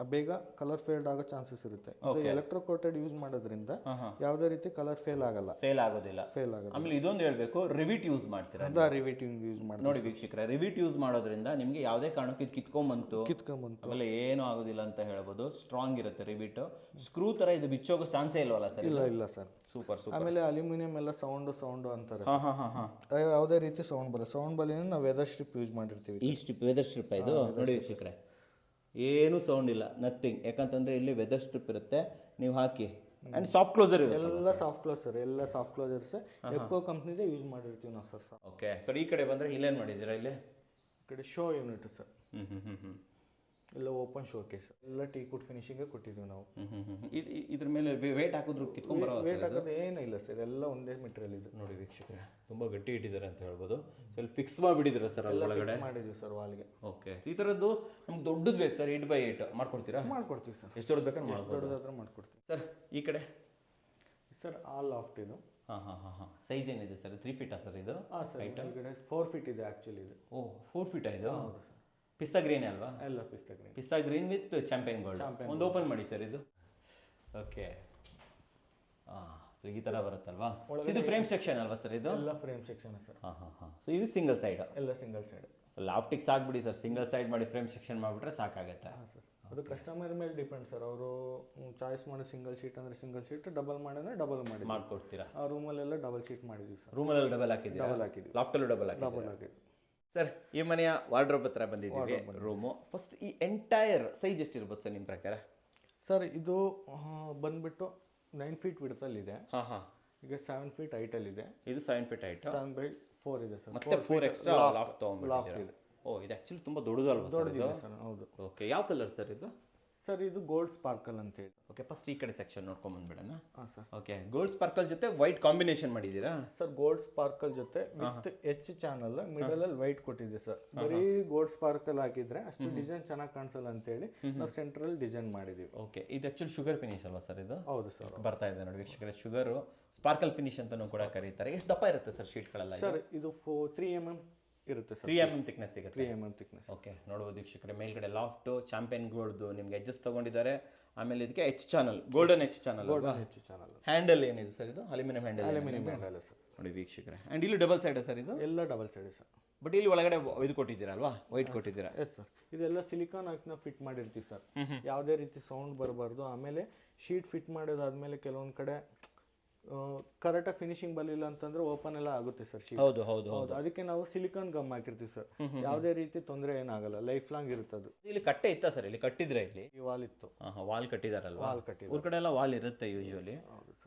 ಬೇಗ ಕಲರ್ ಫೇಲ್ಡ್ ಆಗೋ ಚಾನ್ಸಸ್ ಇರುತ್ತೆ. ಎಲೆಕ್ಟ್ರೋ ಕೋಟೆಡ್ ಯೂಸ್ ಮಾಡೋದ್ರಿಂದ ಯಾವುದೇ ರೀತಿ ಕಲರ್ ಫೇಲ್ ಆಗೋದಿಲ್ಲ. ಆಮೇಲೆ ಇದೊಂದು ಹೇಳ್ಬೇಕು, ರಿವಿಟ್ ಯೂಸ್ ಮಾಡ್ತೀರಾ? ರಿವಿಟಿಂಗ್ ಯೂಸ್ ಮಾಡಿ. ನೋಡಿ ವೀಕ್ಷಕರೇ, ರಿವಿಟ್ ಯೂಸ್ ಮಾಡೋದ್ರಿಂದ ನಿಮಗೆ ಯಾವುದೇ ಕಾರಣಕ್ಕೂ ಕಿತ್ಕೊಂಬಂತು ಆಮೇಲೆ ಏನೂ ಆಗೋದಿಲ್ಲ ಅಂತ ಹೇಳ್ಬೋದು. ಸ್ಟ್ರಾಂಗ್ ಇರುತ್ತೆ ರಿವಿಟ್. ಸ್ಕ್ರೂ ತರ ಇದು ಬಿಚ್ಚೋಗೋ ಚಾನ್ಸೇ ಇಲ್ವಲ್ಲ ಸರ್? ಇಲ್ಲ ಸರ್. ಸೂಪರ್. ಆಮೇಲೆ ಅಲ್ಯೂಮಿನಿಯಂ ಎಲ್ಲ ಸೌಂಡ್ ಅಂತಾರೆ. ಯಾವುದೇ ರೀತಿ ಸೌಂಡ್ ಬರಲ್ಲ ನಾವು ವೆದರ್ ಸ್ಟ್ರಿಪ್ ಯೂಸ್ ಮಾಡಿರ್ತೀವಿ. ಈ ಸ್ಟ್ರಿಪ್ ವೆದರ್ ಸ್ಟ್ರಿಪ್ ಇದು ನೋಡಿ ವೀಕ್ಷಕರೇ, ಏನು ಸೌಂಡ್ ಇಲ್ಲ, ನಥಿಂಗ್. ಯಾಕಂತಂದ್ರೆ ಇಲ್ಲಿ ವೆದರ್ ಸ್ಟ್ರಿಪ್ ಇರುತ್ತೆ, ನೀವು ಹಾಕಿ. ಅಂಡ್ ಸಾಫ್ಟ್ ಕ್ಲೋಸರ್ ಇರುತ್ತೆ. ಎಲ್ಲ ಸಾಫ್ಟ್ ಕ್ಲೋಸರ್, ಎಲ್ಲ ಸಾಫ್ಟ್ ಕ್ಲೋಸರ್ಸ್ ಎಕೋ ಕಂಪ್ನಿದೇ ಯೂಸ್ ಮಾಡಿರ್ತೀವಿ ನಾವು ಸರ್. ಓಕೆ. ಸರ್ ಈ ಕಡೆ ಬಂದರೆ ಇಲ್ಲೇನು ಮಾಡಿದ್ದೀರಾ? ಇಲ್ಲಿ ಈ ಕಡೆ ಶೋ ಯೂನಿಟ್ ಸರ್. ಎಲ್ಲ ಓಪನ್ ಶೋ ಕೇಸ್, ಎಲ್ಲ ಟೀಕ್ವುಡ್ ಫಿನಿಶಿಂಗ್ ಕೊಟ್ಟಿದ್ದೀವಿ ನಾವು. ಇದ್ರ ಮೇಲೆ ವೇಟ್ ಹಾಕಿದ್ರು ಕಿತ್ಕೊಂಡ್ಬರೋ? ವೇಟ್ ಹಾಕೋದು ಏನಿಲ್ಲ ಸರ್, ಎಲ್ಲ ಒಂದೇ ಮೆಟೀರಿಯಲ್ ಇದೆ. ನೋಡಿ ವೀಕ್ಷಕರೇ, ತುಂಬ ಗಟ್ಟಿ ಇಟ್ಟಿದ್ದಾರೆ ಅಂತ ಹೇಳ್ಬೋದು. ಸ್ವಲ್ಪ ಫಿಕ್ಸ್ ಮಾಡಿಬಿಟ್ಟಿದ್ದಾರೆ ಸರ್ ಒಳಗಡೆ? ಮಾಡಿದ್ದೀವಿ ಸರ್ ವಾಲ್ಗೆ. ಓಕೆ. ಈ ಥರದ್ದು ನಮ್ಗೆ ದೊಡ್ಡದು ಬೇಕು ಸರ್, 8x8 ಮಾಡ್ಕೊಡ್ತೀರಾ? ಮಾಡ್ಕೊಡ್ತೀವಿ ಸರ್. ಎಷ್ಟು ದೊಡ್ಡದು ಬೇಕಾದ್ರೆ ದೊಡ್ಡದಾದ್ರೆ ಮಾಡ್ಕೊಡ್ತೀವಿ ಸರ್. ಈ ಕಡೆ ಸರ್ ಆಲ್ ಆಫ್ಟ್ ಇದು. ಹಾಂ. ಸೈಜ್ ಏನಿದೆ ಸರ್? 3 ಫೀಟಾ ಸರ್ ಇದು? ಸರ್ ಈ ಕಡೆ 4 ಫೀಟ್ ಇದೆ ಆ್ಯಕ್ಚುಲಿ ಇದು. ಓ, 4 ಫೀಟಾ ಇದು? ಹೌದು ಸರ್. ಪಿಸ್ತಾ ಗ್ರೀನ್ ಅಲ್ವಾ? ಎಲ್ಲ ಪಿಸ್ತಾ ಗ್ರೀನ್. ಪಿಸ್ತಾ ಗ್ರೀನ್ ವಿತ್ ಚಾಂಪಿಯನ್ ಗೋಲ್ಡ್. ಒಂದು ಓಪನ್ ಮಾಡಿ ಸರ್ ಇದು. ಓಕೆ. ಸೊ ಈ ಥರ ಬರುತ್ತಲ್ವಾ? ಇದು ಫ್ರೇಮ್ ಸೆಕ್ಷನ್ ಅಲ್ವಾ ಸರ್ ಇದು? ಎಲ್ಲ ಫ್ರೇಮ್ ಸೆಕ್ಷನ್ ಸರ್. ಹಾಂ. ಸೊ ಇದು ಸಿಂಗಲ್ ಸೈಡ್? ಎಲ್ಲ ಸಿಂಗಲ್ ಸೈಡ್. ಲಾಫ್ಟಿಗೆ ಸಾಕ್ಬಿಡಿ ಸರ್, ಸಿಂಗಲ್ ಸೈಡ್ ಮಾಡಿ ಫ್ರೇಮ್ ಸೆಕ್ಷನ್ ಮಾಡಿಬಿಟ್ರೆ ಸಾಕಾಗತ್ತೆ. ಸರ್ ಅದು ಕಸ್ಟಮರ್ ಮೇಲೆ ಡಿಪೆಂಡ್ ಸರ್. ಅವರು ಚಾಯ್ಸ್ ಮಾಡಿ ಸಿಂಗಲ್ ಶೀಟ್ ಅಂದರೆ ಸಿಂಗಲ್ ಶೀಟ್, ಡಬಲ್ ಮಾಡಿದ್ರೆ ಡಬಲ್ ಮಾಡ್ಕೊಡ್ತೀರಾ? ಆ ರೂಮಲ್ಲೆಲ್ಲ ಡಬಲ್ ಶೀಟ್ ಮಾಡಿದ್ವಿ ಸರ್. ರೂಮಲ್ಲೆಲ್ಲ ಡಬಲ್ ಹಾಕಿದ್ವಿ. ಡಬಲ್ ಹಾಕಿದ್ವಿ. ಲಾಫ್ಟಲ್ಲೂ ಡಬಲ್ ಹಾಕಿದ್ವಿ. ಸರ್ ಈ ಮನೆಯ ವಾರ್ಡ್ರೋಬ್ ಹತ್ರ ಬಂದಿದ್ದೀವಿ, ರೂಮು. ಫಸ್ಟ್ ಈ ಎಂಟೈರ್ ಸೈಜ್ ಎಷ್ಟಿರ್ಬೋದು ಸರ್ ನಿಮ್ಮ ಪ್ರಕಾರ? ಸರ್ ಇದು ಬಂದ್ಬಿಟ್ಟು 9 ಫೀಟ್ ವಿಡ್ತಲ್ಲಿದೆ. ಹಾಂ ಹಾಂ. ಈಗ 7 ಫೀಟ್ ಹೈಟಲ್ಲಿದೆ. ಇದು 7 ಫೀಟ್ ಹೈಟ್, 7/4 ಇದೆ ಸರ್. ಮತ್ತೆ 4 ಎಕ್ಸ್ಟ್ರಾ ಲಾಫ್ಟ್ ತೊಗೊಂಡ್ಬಿಟ್ಟಿದ್ದೀರಾ. ಓ, ಇದು ಆ್ಯಕ್ಚುಲಿ ತುಂಬ ದೊಡ್ಡದಲ್ವಾ ಸರ್ ಇದು? ಸರ್ ಹೌದು. ಓಕೆ, ಯಾವ ಕಲರ್ ಸರ್ ಇದು? ಸರ್ ಇದು ಗೋಲ್ಡ್ ಸ್ಪಾರ್ಕಲ್ ಅಂತ ಹೇಳಿ. ಓಕೆ, ಫಸ್ಟ್ ಈ ಕಡೆ ಸೆಕ್ಷನ್ ನೋಡ್ಕೊಂಡ್ ಬಂದ್ಬಿಡೋಣ. ಹಾಂ ಸರ್. ಓಕೆ, ಗೋಲ್ಡ್ ಸ್ಪಾರ್ಕಲ್ ಜೊತೆ ವೈಟ್ ಕಾಂಬಿನೇಷನ್ ಮಾಡಿದ್ದೀರಾ? ಸರ್ ಗೋಲ್ಡ್ ಸ್ಪಾರ್ಕಲ್ ಜೊತೆ ವಿತ್ ಎಚ್ ಚಾನಲ್ ಮಿಡಲ್ ಅಲ್ಲಿ ವೈಟ್ ಕೊಟ್ಟಿದೆ ಸರ್. ಬರೀ ಗೋಲ್ಡ್ ಸ್ಪಾರ್ಕಲ್ ಹಾಕಿದ್ರೆ ಅಷ್ಟು ಡಿಸೈನ್ ಚೆನ್ನಾಗಿ ಕಾಣಿಸಲ್ಲ ಅಂತ ಹೇಳಿ ನಾವು ಸೆಂಟ್ರಲ್ ಡಿಸೈನ್ ಮಾಡಿದೀವಿ. ಓಕೆ, ಇದು ಆಕ್ಚುಲಿ ಶುಗರ್ ಫಿನಿಶ್ ಅಲ್ವಾ ಸರ್ ಇದು? ಹೌದು ಸರ್. ಬರ್ತಾ ಇದೆ ನೋಡಿ ವೀಕ್ಷಕರೇ, ಶುಗರ್ ಸ್ಪಾರ್ಕಲ್ ಫಿನಿಶ್ ಅಂತಾನೂ ಕೂಡ ಕರೀತಾರೆ. ಎಷ್ಟು ದಪ್ಪ ಇರುತ್ತೆ ಸರ್ ಶೀಟ್ಗಳೆಲ್ಲ? ಸರ್ ಇದು 3 mm ಇರುತ್ತೆ ಸರ್. 3 mm ಥಿಕ್ನೆಸ್ ಸಿಗುತ್ತೆ. 3 mm ಥಿಕ್ನೆಸ್. ಓಕೆ, ನೋಡ್ಬೋದು ವೀಕ್ಷಕರೇ, ಮೇಲ್ಗಡೆ ಲಾಫ್ಟ್ ಚಾಂಪಿಯನ್ ಗೋಲ್ಡ್ದು ನಿಮ್ಗೆ ಎಡ್ಜಸ್ ತಗೊಂಡಿದ್ದಾರೆ. ಆಮೇಲೆ ಇದಕ್ಕೆ H channel, golden H channel. H channel. Handle ಏನಿದೆ ಸರ್ ಇದು? Aluminium handle. Aluminium handle sir. ನೋಡಿ ವೀಕ್ಷಕರೇ, ಆ್ಯಂಡ್ ಇಲ್ಲಿ ಡಬಲ್ ಸೈಡ್ ಸರ್ ಇದು? ಎಲ್ಲ ಡಬಲ್ ಸೈಡ್ ಸರ್. ಬಟ್ ಇಲ್ಲಿ ಒಳಗಡೆ ಇದು ಕೊಟ್ಟಿದ್ದೀರಲ್ವಾ, ವೈಟ್ ಕೊಟ್ಟಿದ್ದೀರಾ? Yes sir. ಇದೆಲ್ಲ ಸಿಲಿಕಾನ್ ಹಾಕಿ ನಾವು ಫಿಟ್ ಮಾಡಿರ್ತೀವಿ ಸರ್. ಯಾವುದೇ ರೀತಿ ಸೌಂಡ್ ಬರಬಾರ್ದು. ಆಮೇಲೆ ಶೀಟ್ ಫಿಟ್ ಮಾಡೋದಾದ್ಮೇಲೆ ಕೆಲವೊಂದು ಕಡೆ ಕರೆಕ್ಟಾಗಿ ಫಿನಿಶಿಂಗ್ ಬರಲಿಲ್ಲ ಅಂತಂದ್ರೆ ಓಪನ್ ಎಲ್ಲ ಆಗುತ್ತೆ ಸರ್ ಶೀಟ್. ಹೌದು ಹೌದು ಹೌದು. ಅದಕ್ಕೆ ನಾವು ಸಿಲಿಕಾನ್ ಗಮ್ ಹಾಕಿರ್ತೀವಿ ಸರ್. ಯಾವುದೇ ರೀತಿ ತೊಂದರೆ ಏನಾಗಲ್ಲ, ಲೈಫ್ ಲಾಂಗ್ ಇರುತ್ತೆ ಅದು. ಇಲ್ಲಿ ಕಟ್ಟೆ ಇತ್ತಾ ಸರ್? ಇಲ್ಲಿ ಕಟ್ಟಿದ್ರೆ ಇಲ್ಲಿ ಈ ವಾಲ್ ಇತ್ತು. ವಾಲ್ ಕಟ್ಟಿದಾರಲ್ವಾ? ವಾಲ್ ಕಟ್ಟಿದ್ರು. ಊರ್ ಕಡೆ ಎಲ್ಲ ವಾಲ್ ಇರುತ್ತೆ ಯೂಶುವಲಿ.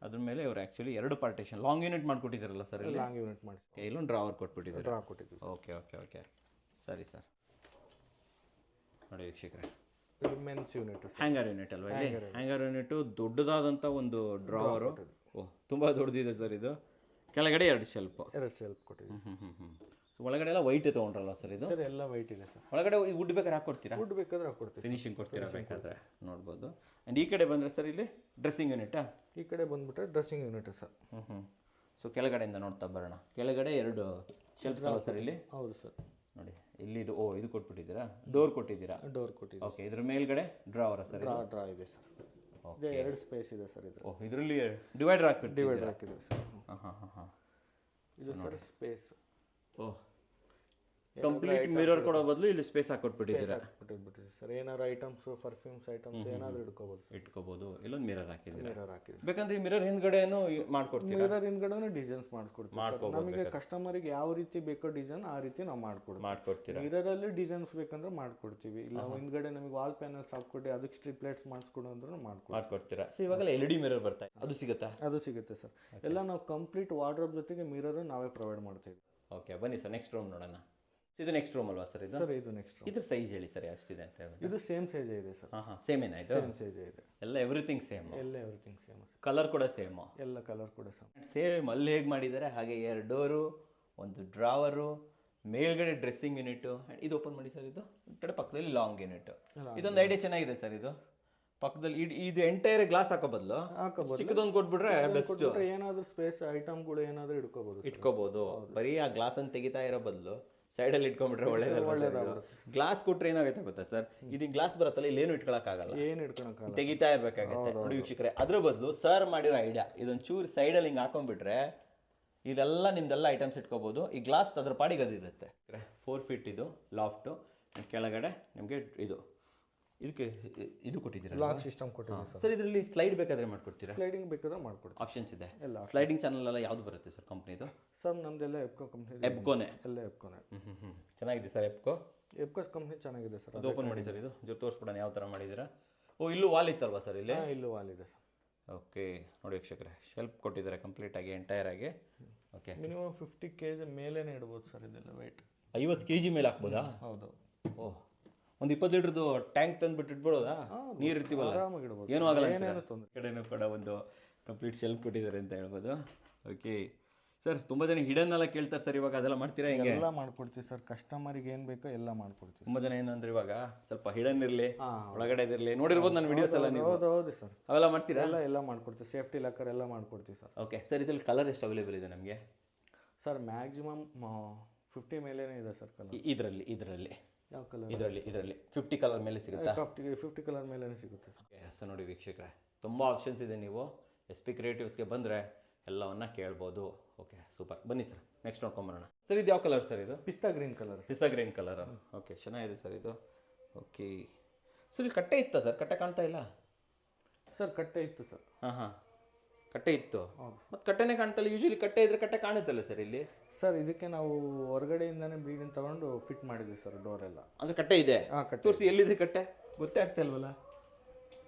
ಅದ್ರ ಮೇಲೆ ಇವರು ಆಕ್ಚುಲಿ 2 ಪಾರ್ಟಿಷನ್ ಲಾಂಗ್ ಯೂನಿಟ್ ಮಾಡ್ಕೊಟ್ಟಿದ್ದಾರಲ್ಲ ಸರ್? ಇಲ್ಲಿ ಲಾಂಗ್ ಯೂನಿಟ್ ಮಾಡಿ ಇಲ್ಲೊಂದು ಡ್ರಾವರ್ ಕೊಟ್ಬಿಟ್ಟಿದ್ದಾರೆ. ಡ್ರಾ ಕೊಟ್ಟಿದ್ವಿ. ಓಕೆ ಓಕೆ ಓಕೆ, ಸರಿ ಸರ್. ನೋಡಿ ವೀಕ್ಷಕರೇ, ಮೆನ್ಸ್ ಯೂನಿಟ್, ಹ್ಯಾಂಗರ್ ಯೂನಿಟ್ ಅಲ್ವಾ ಇಲ್ಲಿ? ಹ್ಯಾಂಗರ್ ಯೂನಿಟ್ ದೊಡ್ಡದಾದಂಥ ಒಂದು ಡ್ರಾವರು. ಓಹ್, ತುಂಬ ದೊಡ್ಡದಿದೆ ಸರ್ ಇದು. ಕೆಳಗಡೆ 2 ಶೆಲ್ಫ್. 2 ಶೆಲ್ಫ್ ಕೊಟ್ಟಿದ್ವಿ. ಸೊ ಒಳಗಡೆ ಎಲ್ಲ ವೈಟ್ ತೊಗೊಂಡ್ರಲ್ಲ ಸರ್ ಇದು? ಸರ್ ಎಲ್ಲ ವೈಟ್ ಇದೆ ಸರ್. ಒಳಗಡೆ ವುಡ್ ಬೇಕಾದ್ರೆ ಹಾಕ್ಕೊಡ್ತೀರಾ? ವುಡ್ ಬೇಕಾದ್ರೆ ಹಾಕ್ಕೊಡ್ತೀವಿ, ಫಿನಿಶಿಂಗ್ ಕೊಡ್ತೀರಾ ಬೇಕಾದ್ರೆ, ನೋಡ್ಬೋದು. ಆ್ಯಂಡ್ ಈ ಕಡೆ ಬಂದರೆ ಸರ್ ಇಲ್ಲಿ ಡ್ರೆಸ್ಸಿಂಗ್ ಯೂನಿಟಾ? ಈ ಕಡೆ ಬಂದ್ಬಿಟ್ರೆ ಡ್ರೆಸ್ಸಿಂಗ್ ಯೂನಿಟ್ ಸರ್. ಸೊ ಕೆಳಗಡೆಯಿಂದ ನೋಡ್ತಾ ಬರೋಣ. ಕೆಳಗಡೆ 2 ಶೆಲ್ಫ್ಸ್ ಅಲ್ಲ ಸರ್ ಇಲ್ಲಿ? ಹೌದು ಸರ್. ನೋಡಿ ಇಲ್ಲಿ ಇದು, ಇದು ಕೊಟ್ಬಿಟ್ಟಿದ್ದೀರಾ, ಡೋರ್ ಕೊಟ್ಟಿದ್ದೀರಾ? ಡೋರ್ ಕೊಟ್ಟಿದ್ದೀವಿ. ಓಕೆ, ಇದ್ರ ಮೇಲ್ಗಡೆ ಡ್ರಾವರ ಸರ್? ಡ್ರಾ ಇದೆ ಸರ್. ಇದೆ, 2 ಸ್ಪೇಸ್ ಇದೆ ಸರ್ ಇದು. ಓಹ್, ಇದರಲ್ಲಿ ಡಿವೈಡರ್ ಹಾಕಿಬಿಟ್ಟಿದ್ದೀರಾ? ಡಿವೈಡರ್ ಹಾಕಿದ್ದೀವಿ ಸರ್. ಹಾಂ. ಇದು ಸರ್ ಸ್ಪೇಸ್. ಓಹ್, ಕಂಪ್ಲೀಟ್ ಮಿರರ್ ಕೊಡೋ ಬದಲು ಇಲ್ಲಿ ಸ್ಪೇಸ್ ಹಾಕೊಟ್ಬಿಟ್ಟಿದ್ದೀರಾ? ಸರ್ ಏನಾದ್ರು ಐಟಮ್ಸ್, ಪರ್ಫ್ಯೂಮ್ಸ್ ಐಟಮ್ಸ್ ಏನಾದ್ರು ಇಟ್ಕೋಬಹುದು. ಇಲ್ಲೊಂದು ಮಿರರ್ ಹಾಕಿದ್ದೀರಾ? ಮಿರರ್ ಹಾಕಿದ್ದೀವಿ. ಬೇಕಂದ್ರೆ ಈ ಮಿರರ್ ಹಿಂದ್ಗಡೆನೂ ಮಾಡ್ಕೊಡ್ತೀರಾ? ಮಿರರ್ ಹಿಂದ್ಗಡೆನೂ ಡಿಸೈನ್ಸ್ ಮಾಡಿಸ್ಕೊಡ್ತೀವಿ. ನಮಗೆ ಕಸ್ಟಮರ್ಗೆ ಯಾವ ರೀತಿ ಬೇಕೋ ಡಿಸೈನ್ ಆ ರೀತಿ ನಾವು ಮಾಡ್ಕೊಡ್ತೀರಾ. ಮಿರರ್ ಅಲ್ಲಿ ಡಿಸೈನ್ಸ್ ಬೇಕಂದ್ರೆ ಮಾಡ್ಕೊಡ್ತೀವಿ. ಇಲ್ಲ ಹಿಂದ್ಗಡೆ ನಮಗೆ ವಾಲ್ ಪ್ಯಾನಲ್ಸ್ ಹಾಕ್ಕೊಟ್ಟು ಅದಕ್ಕೆ ಸ್ಟ್ರಿಪ್ ಲೈಟ್ಸ್ ಮಾಡಿಸ್ಕೊಡು ಅಂದ್ರೂ ಮಾಡ್ಕೊಡ್ತೀರಾ? ಸೊ ಇವಾಗೆಲ್ಲ LED ಮಿರರ್ ಬರ್ತಾ ಇದೆ, ಅದು ಸಿಗುತ್ತಾ? ಅದು ಸಿಗುತ್ತೆ ಸರ್. ಎಲ್ಲ ನಾವು ಕಂಪ್ಲೀಟ್ ವಾರ್ಡ್ರೋಬ್ ಜೊತೆಗೆ ಮಿರರ್ ನಾವೇ ಪ್ರೊವೈಡ್ ಮಾಡ್ತೀವಿ. ಓಕೆ, ಬನ್ನಿ ಸರ್, ನೆಕ್ಸ್ಟ್ ರೂಮ್ ನೋಡೋಣ. ಇದು ನೆಕ್ಸ್ಟ್ ರೂಮ್ ಅಲ್ವಾ ಸರ್ ಇದು? ಸರ್ ಇದು ನೆಕ್ಸ್ಟ್ ರೂಮ್. ಇದ್ರ ಸೈಜ್ ಹೇಳಿ ಸರ್, ಎಷ್ಟಿದೆ ಅಂತ ಹೇಳಿ? ಇದು ಸೇಮ್ ಸೈಜ್ ಇದೆ ಸರ್. ಸೇಮ್ ಏನಾಯ್ತು? ಸೇಮ್ ಸೈಜ್ ಇದೆ. ಎಲ್ಲ ಎವ್ರಿಥಿಂಗ್ ಸೇಮ್? ಎಲ್ಲ ಎವ್ರಿಥಿಂಗ್ ಸೇಮ್. ಕಲರ್ ಕೂಡ ಸೇಮ್? ಎಲ್ಲ ಕಲರ್ ಕೂಡ ಸೇಮ್. ಅಲ್ಲಿ ಹೇಗೆ ಮಾಡಿದ್ದಾರೆ ಹಾಗೆ 2 ಡೋರು, ಒಂದು ಡ್ರಾವರು, ಮೇಲ್ಗಡೆ ಡ್ರೆಸ್ಸಿಂಗ್ ಯೂನಿಟ್. ಇದು ಓಪನ್ ಮಾಡಿ ಸರ್. ಇದು ಈ ಕಡೆ ಪಕ್ಕದಲ್ಲಿ ಲಾಂಗ್ ಯೂನಿಟ್. ಇದೊಂದು ಐಡಿಯಾ ಚೆನ್ನಾಗಿದೆ ಸರ್. ಇದು ಪಕ್ಕದಲ್ಲಿ ಇದು ಎಂಟೈರ್ ಗ್ಲಾಸ್ ಹಾಕೋ ಬದಲು ಚಿಕ್ಕದೊಂದು ಕೊಟ್ಬಿಟ್ರೆ ಬೆಸ್ಟ್. ಏನಾದ್ರು ಸ್ಪೇಸ್ ಐಟಮ್ಗಳು ಏನಾದ್ರು ಇಟ್ಕೋಬಹುದು. ಬರೀ ಆ ಗ್ಲಾಸ್ ಅನ್ನು ತೆಗಿತಾ ಇರೋ ಬದಲು ಸೈಡಲ್ಲಿ ಇಟ್ಕೊಂಡ್ಬಿಟ್ರೆ ಒಳ್ಳೇದಲ್ಲ. ಗ್ಲಾಸ್ ಕೊಟ್ರೆ ಏನಾಗುತ್ತೆ ಗೊತ್ತಾ ಸರ್? ಇದು ಗ್ಲಾಸ್ ಬರುತ್ತಲ್ಲ, ಇಲ್ಲೇನು ಇಟ್ಕೊಳಕ್ಕಾಗಲ್ಲ, ಏನು ಇಟ್ಕೊಳಕ್ಕಾಗಲ್ಲ, ತೆಗಿತಾ ಇರ್ಬೇಕಾಗತ್ತೆ. ನೋಡಿ ವೀಕ್ಷಕರೇ, ಅದ್ರ ಬದಲು ಸರ್ ಮಾಡಿರೋ ಐಡಿಯಾ ಇದೊಂದು ಚೂರು ಸೈಡಲ್ಲಿ ಹಿಂಗೆ ಹಾಕೊಂಡ್ಬಿಟ್ರೆ ಇದೆಲ್ಲ ನಿಮ್ದೆಲ್ಲ ಐಟಮ್ಸ್ ಇಟ್ಕೋಬಹುದು. ಈ ಗ್ಲಾಸ್ ಅದ್ರ ಪಾಡಿಗೆ ಅದು ಇರುತ್ತೆ. 4 ಫೀಟ್ ಇದು ಲಾಫ್ಟು. ಕೆಳಗಡೆ ನಿಮಗೆ ಇದಕ್ಕೆ ಇದು ಕೊಟ್ಟಿದ್ದೀರಾ? ಲಾಕ್ ಸಿಸ್ಟಮ್ ಕೊಟ್ಟಿದ್ದೀವಿ ಸರ್. ಇದರಲ್ಲಿ ಸ್ಲೈಡ್ ಬೇಕಾದ್ರೆ ಮಾಡ್ಕೊಡ್ತೀರಾ? ಸ್ಲೈಡಿಂಗ್ ಬೇಕಾದ್ರೆ ಮಾಡ್ಕೊಡ್ತೀವಿ. ಆಪ್ಷನ್ಸ್ ಇದೆ. ಸ್ಲೈಡಿಂಗ್ ಚಾನಲ್ ಎಲ್ಲ ಯಾವ್ದು ಬರುತ್ತೆ ಸರ್ ಕಂಪ್ನಿದು? ಸರ್ ನಮ್ದೆಲ್ಲ ಎಪ್ಕೋ ಕಂಪ್ನಿ. ಎಪ್ಕೋನೆ? ಎಲ್ಲ ಎಪ್ಕೋನೆ. ಚೆನ್ನಾಗಿದೆ ಸರ್ ಎಪ್ಕೋ. ಎಪ್ಕೋ ಕಂಪ್ನಿ ಚೆನ್ನಾಗಿದೆ ಸರ್. ಅದು ಓಪನ್ ಮಾಡಿ ಸರ್. ಇದು ಜೊತೆ ತೋರಿಸ್ಬಿಡೋಣ ಯಾವ ಥರ ಮಾಡಿದ್ದೀರಾ. ಓ, ಇಲ್ಲೂ ವಾಲ್ ಇತ್ತಲ್ವಾ ಸರ್? ಇಲ್ಲಿ ಇಲ್ಲೂ ವಾಲ್ ಇದೆ ಸರ್. ಓಕೆ, ನೋಡಿ ವೀಕ್ಷಕರೇ, ಶೆಲ್ಫ್ ಕೊಟ್ಟಿದ್ದಾರೆ ಕಂಪ್ಲೀಟ್ ಆಗಿ, ಎಂಟೈರ್ ಆಗಿ. ಓಕೆ, ಮಿನಿಮಮ್ 50 kg ಮೇಲೇನೆ ಇಡ್ಬೋದು ಸರ್. ಇದೆಲ್ಲ ವೆಯ್ಟ್ 50 kg ಮೇಲೆ ಹಾಕ್ಬೋದಾ? ಹೌದು. ಓಹ್, ಒಂದು 20 ಲೀಟರ್ದು ಟ್ಯಾಂಕ್ ತಂದುಬಿಟ್ಟು ಇಟ್ಬಿಡೋದಾ? ನೀರು ಇರ್ತೀವಲ್ಲ, ಏನೂ ಆಗಲ್ಲ. ಕಡೆನೂ ಕೂಡ ಒಂದು ಕಂಪ್ಲೀಟ್ ಶೆಲ್ಫ್ ಕೊಟ್ಟಿದ್ದಾರೆ ಅಂತ ಹೇಳ್ಬೋದು. ಓಕೆ ಸರ್, ತುಂಬ ಜನ ಹಿಡನ್ ಎಲ್ಲ ಕೇಳ್ತಾರೆ ಸರ್. ಇವಾಗ ಅದೆಲ್ಲ ಮಾಡ್ತೀರಾ? ಹಿಂಗೆ ಎಲ್ಲ ಮಾಡ್ಕೊಡ್ತೀವಿ ಸರ್. ಕಸ್ಟಮರ್ಗೆ ಏನು ಬೇಕೋ ಎಲ್ಲ ಮಾಡ್ಕೊಡ್ತೀವಿ. ತುಂಬ ಜನ ಏನಂದ್ರೆ ಇವಾಗ ಸ್ವಲ್ಪ ಹಿಡನ್ ಇರಲಿ, ಒಳಗಡೆ ಇರಲಿ, ನೋಡಿರ್ಬೋದು ನನ್ನ ವಿಡಿಯೋಸ್ ಎಲ್ಲ ನೀವು. ಹೌದು ಸರ್. ಅವೆಲ್ಲ ಮಾಡ್ತೀರಾ? ಎಲ್ಲ ಮಾಡ್ಕೊಡ್ತೀವಿ. ಸೇಫ್ಟಿ ಲಾಕರ್ ಎಲ್ಲ ಮಾಡ್ಕೊಡ್ತೀವಿ ಸರ್. ಓಕೆ ಸರ್, ಇದ್ರಲ್ಲಿ ಕಲರ್ ಎಷ್ಟು ಅವೈಲೇಬಲ್ ಇದೆ ನಮಗೆ? ಸರ್ ಮ್ಯಾಕ್ಸಿಮಮ್ 50 ಮೇಲೇನೆ ಇದೆ ಸರ್ ಕಲರ್. ಇದರಲ್ಲಿ ಯಾವ ಕಲರ್? ಇದರಲ್ಲಿ 50 ಕಲರ್ ಮೇಲೆ ಸಿಗುತ್ತಾ? 50 ಕಲರ್ ಮೇಲೇನೆ ಸಿಗುತ್ತೆ ಸರ್. ಓಕೆ ಸರ್, ನೋಡಿ ವೀಕ್ಷಕರೇ, ತುಂಬ ಆಪ್ಷನ್ಸ್ ಇದೆ. ನೀವು SP ಕ್ರಿಯೇಟಿವ್ಸ್ಗೆ ಬಂದರೆ ಎಲ್ಲವನ್ನ ಕೇಳ್ಬೋದು. Okay, super. ಬನ್ನಿ ಸರ್, ನೆಕ್ಸ್ಟ್ ನೋಡ್ಕೊಂಬರೋಣ. ಸರ್, ಇದು ಯಾವ ಕಲರ್ ಸರ್? ಇದು ಪಿಸ್ತಾ ಗ್ರೀನ್ ಕಲರ್. ಪಿಸ್ತಾ ಗ್ರೀನ್ ಕಲರ್. ಓಕೆ, ಚೆನ್ನಾಗಿದೆ ಸರ್ ಇದು. ಓಕೆ ಸರ್, ಇಲ್ಲಿ ಕಟ್ಟೆ ಇತ್ತಾ ಸರ್? ಕಟ್ಟೆ ಕಾಣ್ತಾ ಇಲ್ಲ ಸರ್. ಕಟ್ಟೆ ಇತ್ತು ಸರ್. ಹಾಂ. ಕಟ್ಟೆ ಇತ್ತು. ಮತ್ತು ಕಟ್ಟೆನೇ ಕಾಣ್ತಲ್ಲ, ಯೂಶಲಿ ಕಟ್ಟೆ ಇದ್ರೆ ಕಟ್ಟೆ ಕಾಣುತ್ತಲ್ಲ ಸರ್ ಇಲ್ಲಿ. ಸರ್ ಇದಕ್ಕೆ ನಾವು ಹೊರಗಡೆಯಿಂದನೇ ಬ್ಲೀಡಿಂಗ್ ತಗೊಂಡು ಫಿಟ್ ಮಾಡಿದ್ವಿ ಸರ್ ಡೋರ್ ಎಲ್ಲ. ಅಂದರೆ ಕಟ್ಟೆ ಇದೆ. ಕಟ್ಟೆ ತೋರಿಸಿ ಎಲ್ಲಿದೆ ಕಟ್ಟೆ, ಗೊತ್ತೇ ಆಗ್ತಾ ಇಲ್ವಲ್ಲ.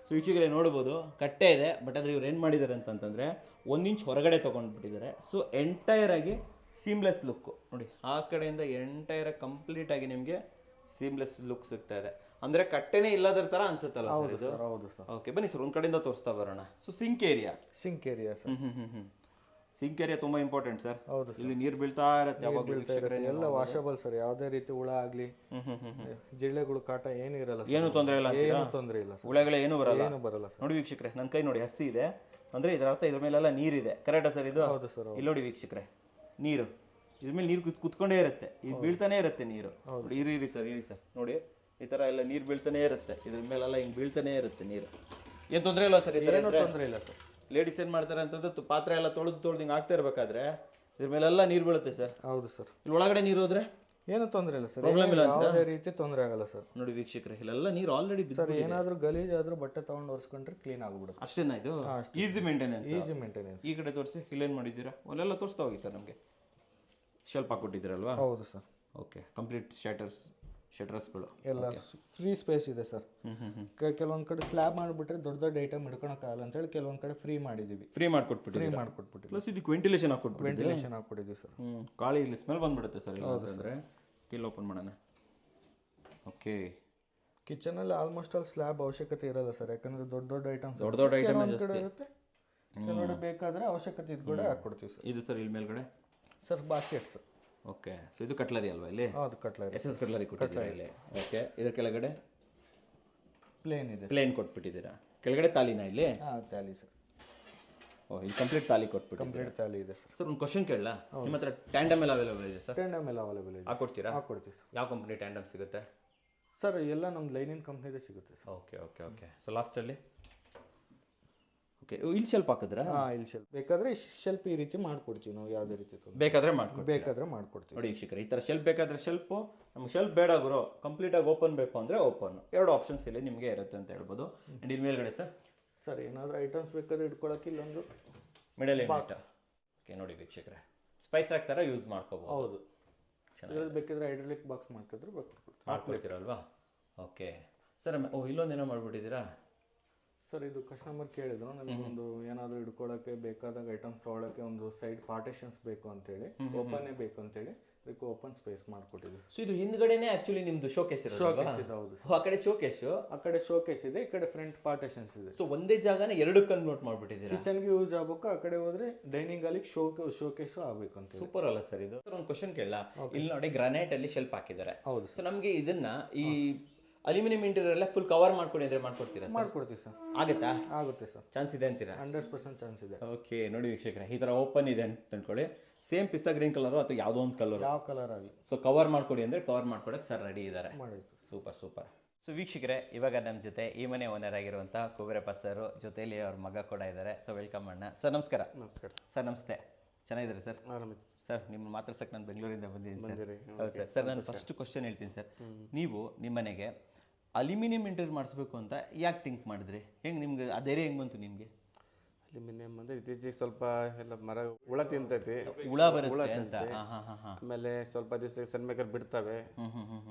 ಸೊ ವೀಕ್ಷಕರೇ ನೋಡ್ಬೋದು ಕಟ್ಟೆ ಇದೆ, ಬಟ್ ಆದರೆ ಇವ್ರು ಏನು ಮಾಡಿದ್ದಾರೆ ಅಂತಂದರೆ 1 ಇಂಚ್ ಹೊರಗಡೆ ತೊಗೊಂಡ್ಬಿಟ್ಟಿದ್ದಾರೆ. ಸೊ ಎಂಟೈರ್ ಆಗಿ ಸೀಮ್ಲೆಸ್ ಲುಕ್ಕು ನೋಡಿ, ಆ ಕಡೆಯಿಂದ ಎಂಟೈರ್ ಕಂಪ್ಲೀಟಾಗಿ ನಿಮಗೆ ಸೀಮ್ಲೆಸ್ ಲುಕ್ ಸಿಗ್ತಾ ಇದೆ. ಅಂದರೆ ಕಟ್ಟೆನೇ ಇಲ್ಲದ್ರ ಥರ ಅನ್ಸುತ್ತಲ್ಲ ಸರ್ ಇದು. ಹೌದು ಸರ್. ಓಕೆ ಬನ್ನಿ ಸರ್ ಒಂದು ಕಡೆಯಿಂದ ತೋರಿಸ್ತಾ ಬರೋಣ. So sink area sir. Sink area ತುಂಬ ಇಂಪಾರ್ಟೆಂಟ್ ಸರ್. ಹೌದು ಇಲ್ಲಿ ನೀರು ಬೀಳ್ತಾ ಇರುತ್ತೆ, ಯಾವಾಗ ಬೀಳ್ತಾ ಇರುತ್ತೆ, ಎಲ್ಲ ವಾಷಬಲ್ ಸರ್. ಯಾವುದೇ ರೀತಿ ಹುಳ ಆಗಲಿ ಜಿರಳೆಗಳು ಕಾಟ ಏನು ಇರಲ್ಲ, ಏನು ತೊಂದರೆ ಇಲ್ಲ, ಏನು ತೊಂದರೆ ಇಲ್ಲ ಸರ್. ಹುಳಗಳೇ ಏನು ಬರಲ್ಲ, ಏನು ಬರಲ್ಲ ಸರ್. ನೋಡಿ ವೀಕ್ಷಕರೇ, ನನ್ನ ಕೈ ನೋಡಿ ಹಸಿ ಇದೆ ಅಂದರೆ ಇದರ ಅರ್ಥ ಇದ್ರ ಮೇಲೆಲ್ಲ ನೀರಿದೆ. ಕರೆಕ್ಟಾ ಸರ್ ಇದು? ಹೌದು ಸರ್. ಇಲ್ಲಿ ನೋಡಿ ವೀಕ್ಷಕರೇ, ನೀರು ಇದ್ರ ಮೇಲೆ ನೀರು ಕುತ್ಕೊಂಡೇ ಇರುತ್ತೆ, ಇದು ಬೀಳ್ತಾನೆ ಇರುತ್ತೆ ನೀರು. ಇರಿ ಸರ್ ನೋಡಿ, ಈ ಥರ ಎಲ್ಲ ನೀರು ಬೀಳ್ತಾನೆ ಇರುತ್ತೆ, ಇದ್ರ ಮೇಲೆಲ್ಲ ಹಿಂಗೆ ಬೀಳ್ತಾನೆ ಇರುತ್ತೆ ನೀರು. ಏನು ತೊಂದರೆ ಇಲ್ಲ ಸರ್, ಏನು ತೊಂದರೆ ಇಲ್ಲ ಸರ್. ಲೇಡೀಸ್ ಏನು ಮಾಡ್ತಾರೆ ಅಂತಂದ್ರೆ ಪಾತ್ರೆ ಎಲ್ಲ ತೊಳೆದು ಹಿಂಗೆ ಆಗ್ತಾ ಇರಬೇಕಾದ್ರೆ ಇದ್ರ ಮೇಲೆಲ್ಲ ನೀರು ಬೀಳುತ್ತೆ ಸರ್. ಹೌದು ಸರ್. ಇಲ್ಲಿ ಒಳಗಡೆ ನೀರು ಹೋದ್ರೆ ಏನು ತೊಂದರೆ ಇಲ್ಲ ಸರ್, ಪ್ರಾಬ್ಲಮ್ ಇಲ್ಲ, ಯಾವುದೇ ರೀತಿ ತೊಂದರೆ ಆಗಲ್ಲ ಸರ್. ನೋಡಿ ವೀಕ್ಷಕರೇ, ಇಲ್ಲೆಲ್ಲ ನೀರು ಆಲ್ರೆಡಿ ಸರ್. ಏನಾದರೂ ಗಲೀಜಾದ್ರೂ ಬಟ್ಟೆ ತಗೊಂಡು ಒರೆಸ್ಕೊಂಡ್ರೆ ಕ್ಲೀನ್ ಆಗಿಬಿಡುತ್ತೆ. ಅಷ್ಟೇನಾ ಇದು? Easy maintenance. Easy maintenance. ಈ ಕಡೆ ತೋರಿಸಿ, ಇಲ್ಲೇನು ಮಾಡಿದ್ದೀರಾ ಅಲ್ಲೆಲ್ಲ ತೋರಿಸ್ತಾ ಹೋಗಿ ಸರ್. ನಮಗೆ ಶೆಲ್ಫ್ ಹಾಕ್ಕೊಟ್ಟಿದ್ದೀರಲ್ವಾ? ಹೌದು ಸರ್. ಓಕೆ, ಕಂಪ್ಲೀಟ್ ಶಟರ್ಸ್ಗಳು ಎಲ್ಲ ಫ್ರೀ ಸ್ಪೇಸ್ ಇದೆ ಸರ್. ಕೆಲವೊಂದು ಕಡೆ ಸ್ಲ್ಯಾಬ್ ಮಾಡಿಬಿಟ್ರೆ ದೊಡ್ಡ ಐಟಮ್ ಹಿಡ್ಕೊಳಕ್ಕಾಗಲ್ಲ ಅಂತೇಳಿ ಕೆಲವೊಂದು ಕಡೆ ಫ್ರೀ ಮಾಡಿದ್ದೀವಿ. ಫ್ರೀ ಮಾಡಿಕೊಟ್ಬಿಟ್ಟು ಪ್ಲಸ್ ಇದಕ್ಕೆ ವೆಂಟಿಲೇಷನ್ ಹಾಕ್ಕೊಟ್ಟಿದ್ದೀವಿ ಸರ್. ಗಾಳಿ ಇಲ್ಲಿ ಸ್ಮೆಲ್ ಬಂದ್ಬಿಡುತ್ತೆ ಸರ್ ಅಂದರೆ. ಕಿಲ್ ಓಪನ್ ಮಾಡೋಣ. ಓಕೆ, ಕಿಚನಲ್ಲಿ ಆಲ್ಮೋಸ್ಟ್ ಅಲ್ಲಿ ಸ್ಲ್ಯಾಬ್ ಅವಶ್ಯಕತೆ ಇರಲ್ಲ ಸರ್, ಯಾಕಂದ್ರೆ ದೊಡ್ಡ ಐಟಮ್ಸ್ ದೊಡ್ಡ ಐಟಮ್ ಕಡೆ ಇರುತ್ತೆ. ಕೆಲವೊಂದು ಬೇಕಾದ್ರೆ ಅವಶ್ಯಕತೆ ಇದ್ ಕೂಡ ಹಾಕ್ಕೊಡ್ತೀವಿ ಸರ್. ಇದು ಸರ್ ಇಲ್ಲಿ ಮೇಲ್ಗಡೆ ಸರ್ ಬಾಸ್ಕೆಟ್ಸ್. ಓಕೆ, ಸೊ ಇದು ಕಟ್ಲರಿ ಅಲ್ವಾ ಇಲ್ಲಿ? ಹೌದು, ಕಟ್ಲರಿ. SS ಕಟ್ಲರಿ ಕೊಟ್ಟಿದ್ದೀರಾ ಇಲ್ಲಿ. ಓಕೆ, ಇದರ ಕೆಳಗಡೆ ಪ್ಲೇನ್ ಇದೆ, ಪ್ಲೇನ್ ಕೊಟ್ಬಿಟ್ಟಿದ್ದೀರಾ. ಕೆಳಗಡೆ ತಾಲಿನಾ ಇಲ್ಲಿ? ತಾಲಿ ಸರ್. ಓ, ಇಲ್ಲಿ ಕಂಪ್ಲೀಟ್ ತಾಲಿ ಕೊಟ್ಬಿಟ್ಟು. ಕಂಪ್ಲೀಟ್ ತಾಲಿ ಇದೆ ಸರ್. ಸರ್ ಒಂದು ಕ್ವಶನ್ ಕೇಳಲ್ಲ, ನಿಮ್ಮ ಹತ್ರ ಟ್ಯಾಂಡಮ್ ಎಲ್ಲ ಅವೈಲೇಬಲ್ ಇದೆ ಸರ್? ಟ್ಯಾಂಡಮ್ ಎಲ್ಲ ಅವೈಲೇಬಲ್ ಇದೆ. ಹಾಕ್ಕೊಡ್ತೀವಿ ಸರ್. ಯಾವ ಕಂಪ್ನಿ ಟ್ಯಾಂಡಮ್ ಸಿಗುತ್ತೆ ಸರ್? ಎಲ್ಲ ನಮ್ಮ ಲೈನಿನ್ ಕಂಪ್ನಿದೇ ಸಿಗುತ್ತೆ ಸರ್. ಓಕೆ. ಸೊ ಲಾಸ್ಟಲ್ಲಿ ಓಕೆ, ಇಲ್ಲಿ ಶೆಲ್ಫ್ ಹಾಕಿದ್ರಾ? ಇಲ್ಲಿ ಶೆಲ್ಫ್ ಬೇಕಾದ್ರೆ ಶೆಲ್ಫ್ ಈ ರೀತಿ ಮಾಡ್ಕೊಡ್ತೀವಿ ನಾವು. ಯಾವುದೇ ರೀತಿ ಬೇಕಾದ್ರೆ ಮಾಡ್ಕೊಡ್ತೀವಿ. ನೋಡಿ ವೀಕ್ಷಕರೇ, ಈ ಥರ ಶೆಲ್ಫ್ ಬೇಕಾದ್ರೆ ಶೆಲ್ಫು, ನಮ್ಗೆ ಶೆಲ್ಫ್ ಬೇಡ ಗುರು, ಕಂಪ್ಲೀಟಾಗಿ ಓಪನ್ ಬೇಕು ಅಂದರೆ ಓಪನ್, 2 ಆಪ್ಷನ್ಸ್ ಇಲ್ಲಿ ನಿಮಗೆ ಇರುತ್ತೆ ಅಂತ ಹೇಳ್ಬೋದು. ಆ್ಯಂಡ್ ಇಲ್ಲಿ ಮೇಲ್ಗಡೆ ಸರ್ ಏನಾದರೂ ಐಟಮ್ಸ್ ಬೇಕಾದ್ರೆ ಇಟ್ಕೊಳ್ಳೋಕೆ ಇಲ್ಲೊಂದು ಮಿಡಲ್ ಬಾಕ್ಸ್. ಓಕೆ, ನೋಡಿ ವೀಕ್ಷಕರೇ, ಸ್ಪೈಸ್ ಹಾಕ್ತಾರ ಯೂಸ್ ಮಾಡ್ಕೋಬೋದು. ಹೌದು, ಇದರಲ್ಲಿ ಬೇಕಿದ್ರೆ ಹೈಡ್ರಾಲಿಕ್ ಬಾಕ್ಸ್ ಮಾಡ್ಕೊಡ್ತೀರಲ್ವಾ? Okay sir. ಇಲ್ಲೊಂದೇನೋ ಮಾಡ್ಬಿಟ್ಟಿದ್ದೀರಾ ಸರ್? ಇದು ಕಸ್ಟಮರ್ ಕೇಳಿದ್ರು, ನನಗೊಂದು ಏನಾದರೂ ಹಿಡ್ಕೊಳ್ಳೋಕ್ಕೆ ಬೇಕಾದಾಗ ಐಟಮ್ಸ್ ತೊಗೊಳಕ್ಕೆ ಒಂದು ಸೈಡ್ ಪಾರ್ಟಿಷನ್ಸ್ ಬೇಕು ಅಂತೇಳಿ, ಓಪನ್ನೇ ಬೇಕು ಅಂತೇಳಿ ಅದಕ್ಕೆ ಓಪನ್ ಸ್ಪೇಸ್ ಮಾಡಿಕೊಟ್ಟಿದ್ವಿ. ಸೊ ಇದು ಹಿಂದ್ಗಡೆನೇ ಆ್ಯಕ್ಚುಲಿ ನಿಮ್ಮದು ಶೋಕೇಸ್ ಇದೆ? ಹೌದು. ಆ ಕಡೆ ಶೋಕೇಸ್ ಇದೆ, ಈ ಕಡೆ ಫ್ರಂಟ್ ಪಾರ್ಟಿಷನ್ಸ್ ಇದೆ. ಸೊ ಒಂದೇ ಜಾಗನ 2 ಕನ್ವರ್ಟ್ ಮಾಡ್ಬಿಟ್ಟಿದ್ದೀರಾ. ಕಿಚನ್ಗೆ ಯೂಸ್ ಆಗಬೇಕು, ಆ ಕಡೆ ಹೋದ್ರೆ ಡೈನಿಂಗ್ ಅಲ್ಲಿ ಶೋಕೇಸು ಆಗಬೇಕು ಅಂತ. ಸೂಪರ್ ಅಲ್ಲ ಸರ್ ಇದು? ಒಂದು ಕ್ವಶನ್ ಕೇಳ, ಇಲ್ಲಿ ನೋಡಿ ಗ್ರಾನೈಟ್ ಅಲ್ಲಿ ಶೆಲ್ಫ್ ಹಾಕಿದ್ದಾರೆ. ಹೌದು. ಸೊ ನಮಗೆ ಇದನ್ನ ಈ ಅಲ್ಯೂಮಿನಿಯಂ ಇಂಟೀರಿಯರ್ ಎಲ್ಲ ಫುಲ್ ಕವರ್ ಮಾಡ್ಕೊಂಡಿದ್ರೆ ಮಾಡ್ಕೊಡ್ತೀರಾ? ಮಾಡ್ಕೊಡ್ತೀವಿ ಸರ್. ಆಗುತ್ತಾ? ಆಗುತ್ತೆ ಸರ್. ಚಾನ್ಸ್ ಇದೆ ಅಂತೀರಾ? 100% ಚಾನ್ಸ್ ಇದೆ. ಓಕೆ, ನೋಡಿ ವೀಕ್ಷಕರೇ, ಈ ಥರ ಓಪನ್ ಇದೆ ಅಂತ ಅನ್ಕೊಳ್ಳಿ, ಸೇಮ್ ಪಿಸ್ತಾ ಗ್ರೀನ್ ಕಲರು ಅಥವಾ ಯಾವುದೋ ಒಂದು ಕಲರ್, ಯಾವ ಕಲರ್ ಆಗಲಿ, ಸೊ ಕವರ್ ಮಾಡ್ಕೊಡಿ ಅಂದರೆ ಕವರ್ ಮಾಡ್ಕೊಡಕ್ಕೆ ಸರ್ ರೆಡಿ ಇದ್ದಾರೆ. ಸೂಪರ್. ಸೊ ವೀಕ್ಷಕರೇ, ಇವಾಗ ನಮ್ಮ ಜೊತೆ ಈ ಮನೆ ಓನರ್ ಆಗಿರುವಂಥ ಕುಬೇರಪ್ಪ ಸರ್, ಜೊತೆಯಲ್ಲಿ ಅವ್ರ ಮಗ ಕೂಡ ಇದ್ದಾರೆ. ಸೊ ವೆಲ್ಕಮ್ ಅಣ್ಣ. ಸರ್ ನಮಸ್ಕಾರ. ಸರ್ ನಮಸ್ತೆ, ಚೆನ್ನಾಗಿದ್ದಾರೆ ಸರ್? ಸರ್ ನಿಮ್ಮ ಮಾತಾಡ್ಸಕ್ಕೆ ನಾನು ಬೆಂಗಳೂರಿಂದ ಬಂದಿದ್ದೀನಿ ಸರ್. ಹೌದು ಸರ್. ಸರ್ ನಾನು ಫಸ್ಟ್ ಕ್ವಶನ್ ಹೇಳ್ತೀನಿ ಸರ್. ನೀವು ನಿಮ್ಮ ಮನೆಗೆ ಅಲ್ಯೂಮಿನಿಯಂ ಇಂಟೀರಿಯರ್ ಮಾಡಿಸ್ಬೇಕು ಅಂತ ಯಾಕೆ ಥಿಂಕ್ ಮಾಡಿದ್ರಿ? ನಿಮ್ಗೆ ಆ ಧೈರ್ಯ ಹೆಂಗೆ ಬಂತು ನಿಮಗೆ? ಅಲ್ಯೂಮಿನಿಯಂ ಅಂದರೆ ಇತ್ತೀಚೆಗೆ ಸ್ವಲ್ಪ ಎಲ್ಲ ಮರ ಹುಳ ತಿಂತೈತಿ, ಹುಳ ಬರುತ್ತೆ ಅಂತ. ಆಮೇಲೆ ಸ್ವಲ್ಪ ದಿವಸ ಸನ್ ಮೇಕರ್ ಬಿಡ್ತವೆ,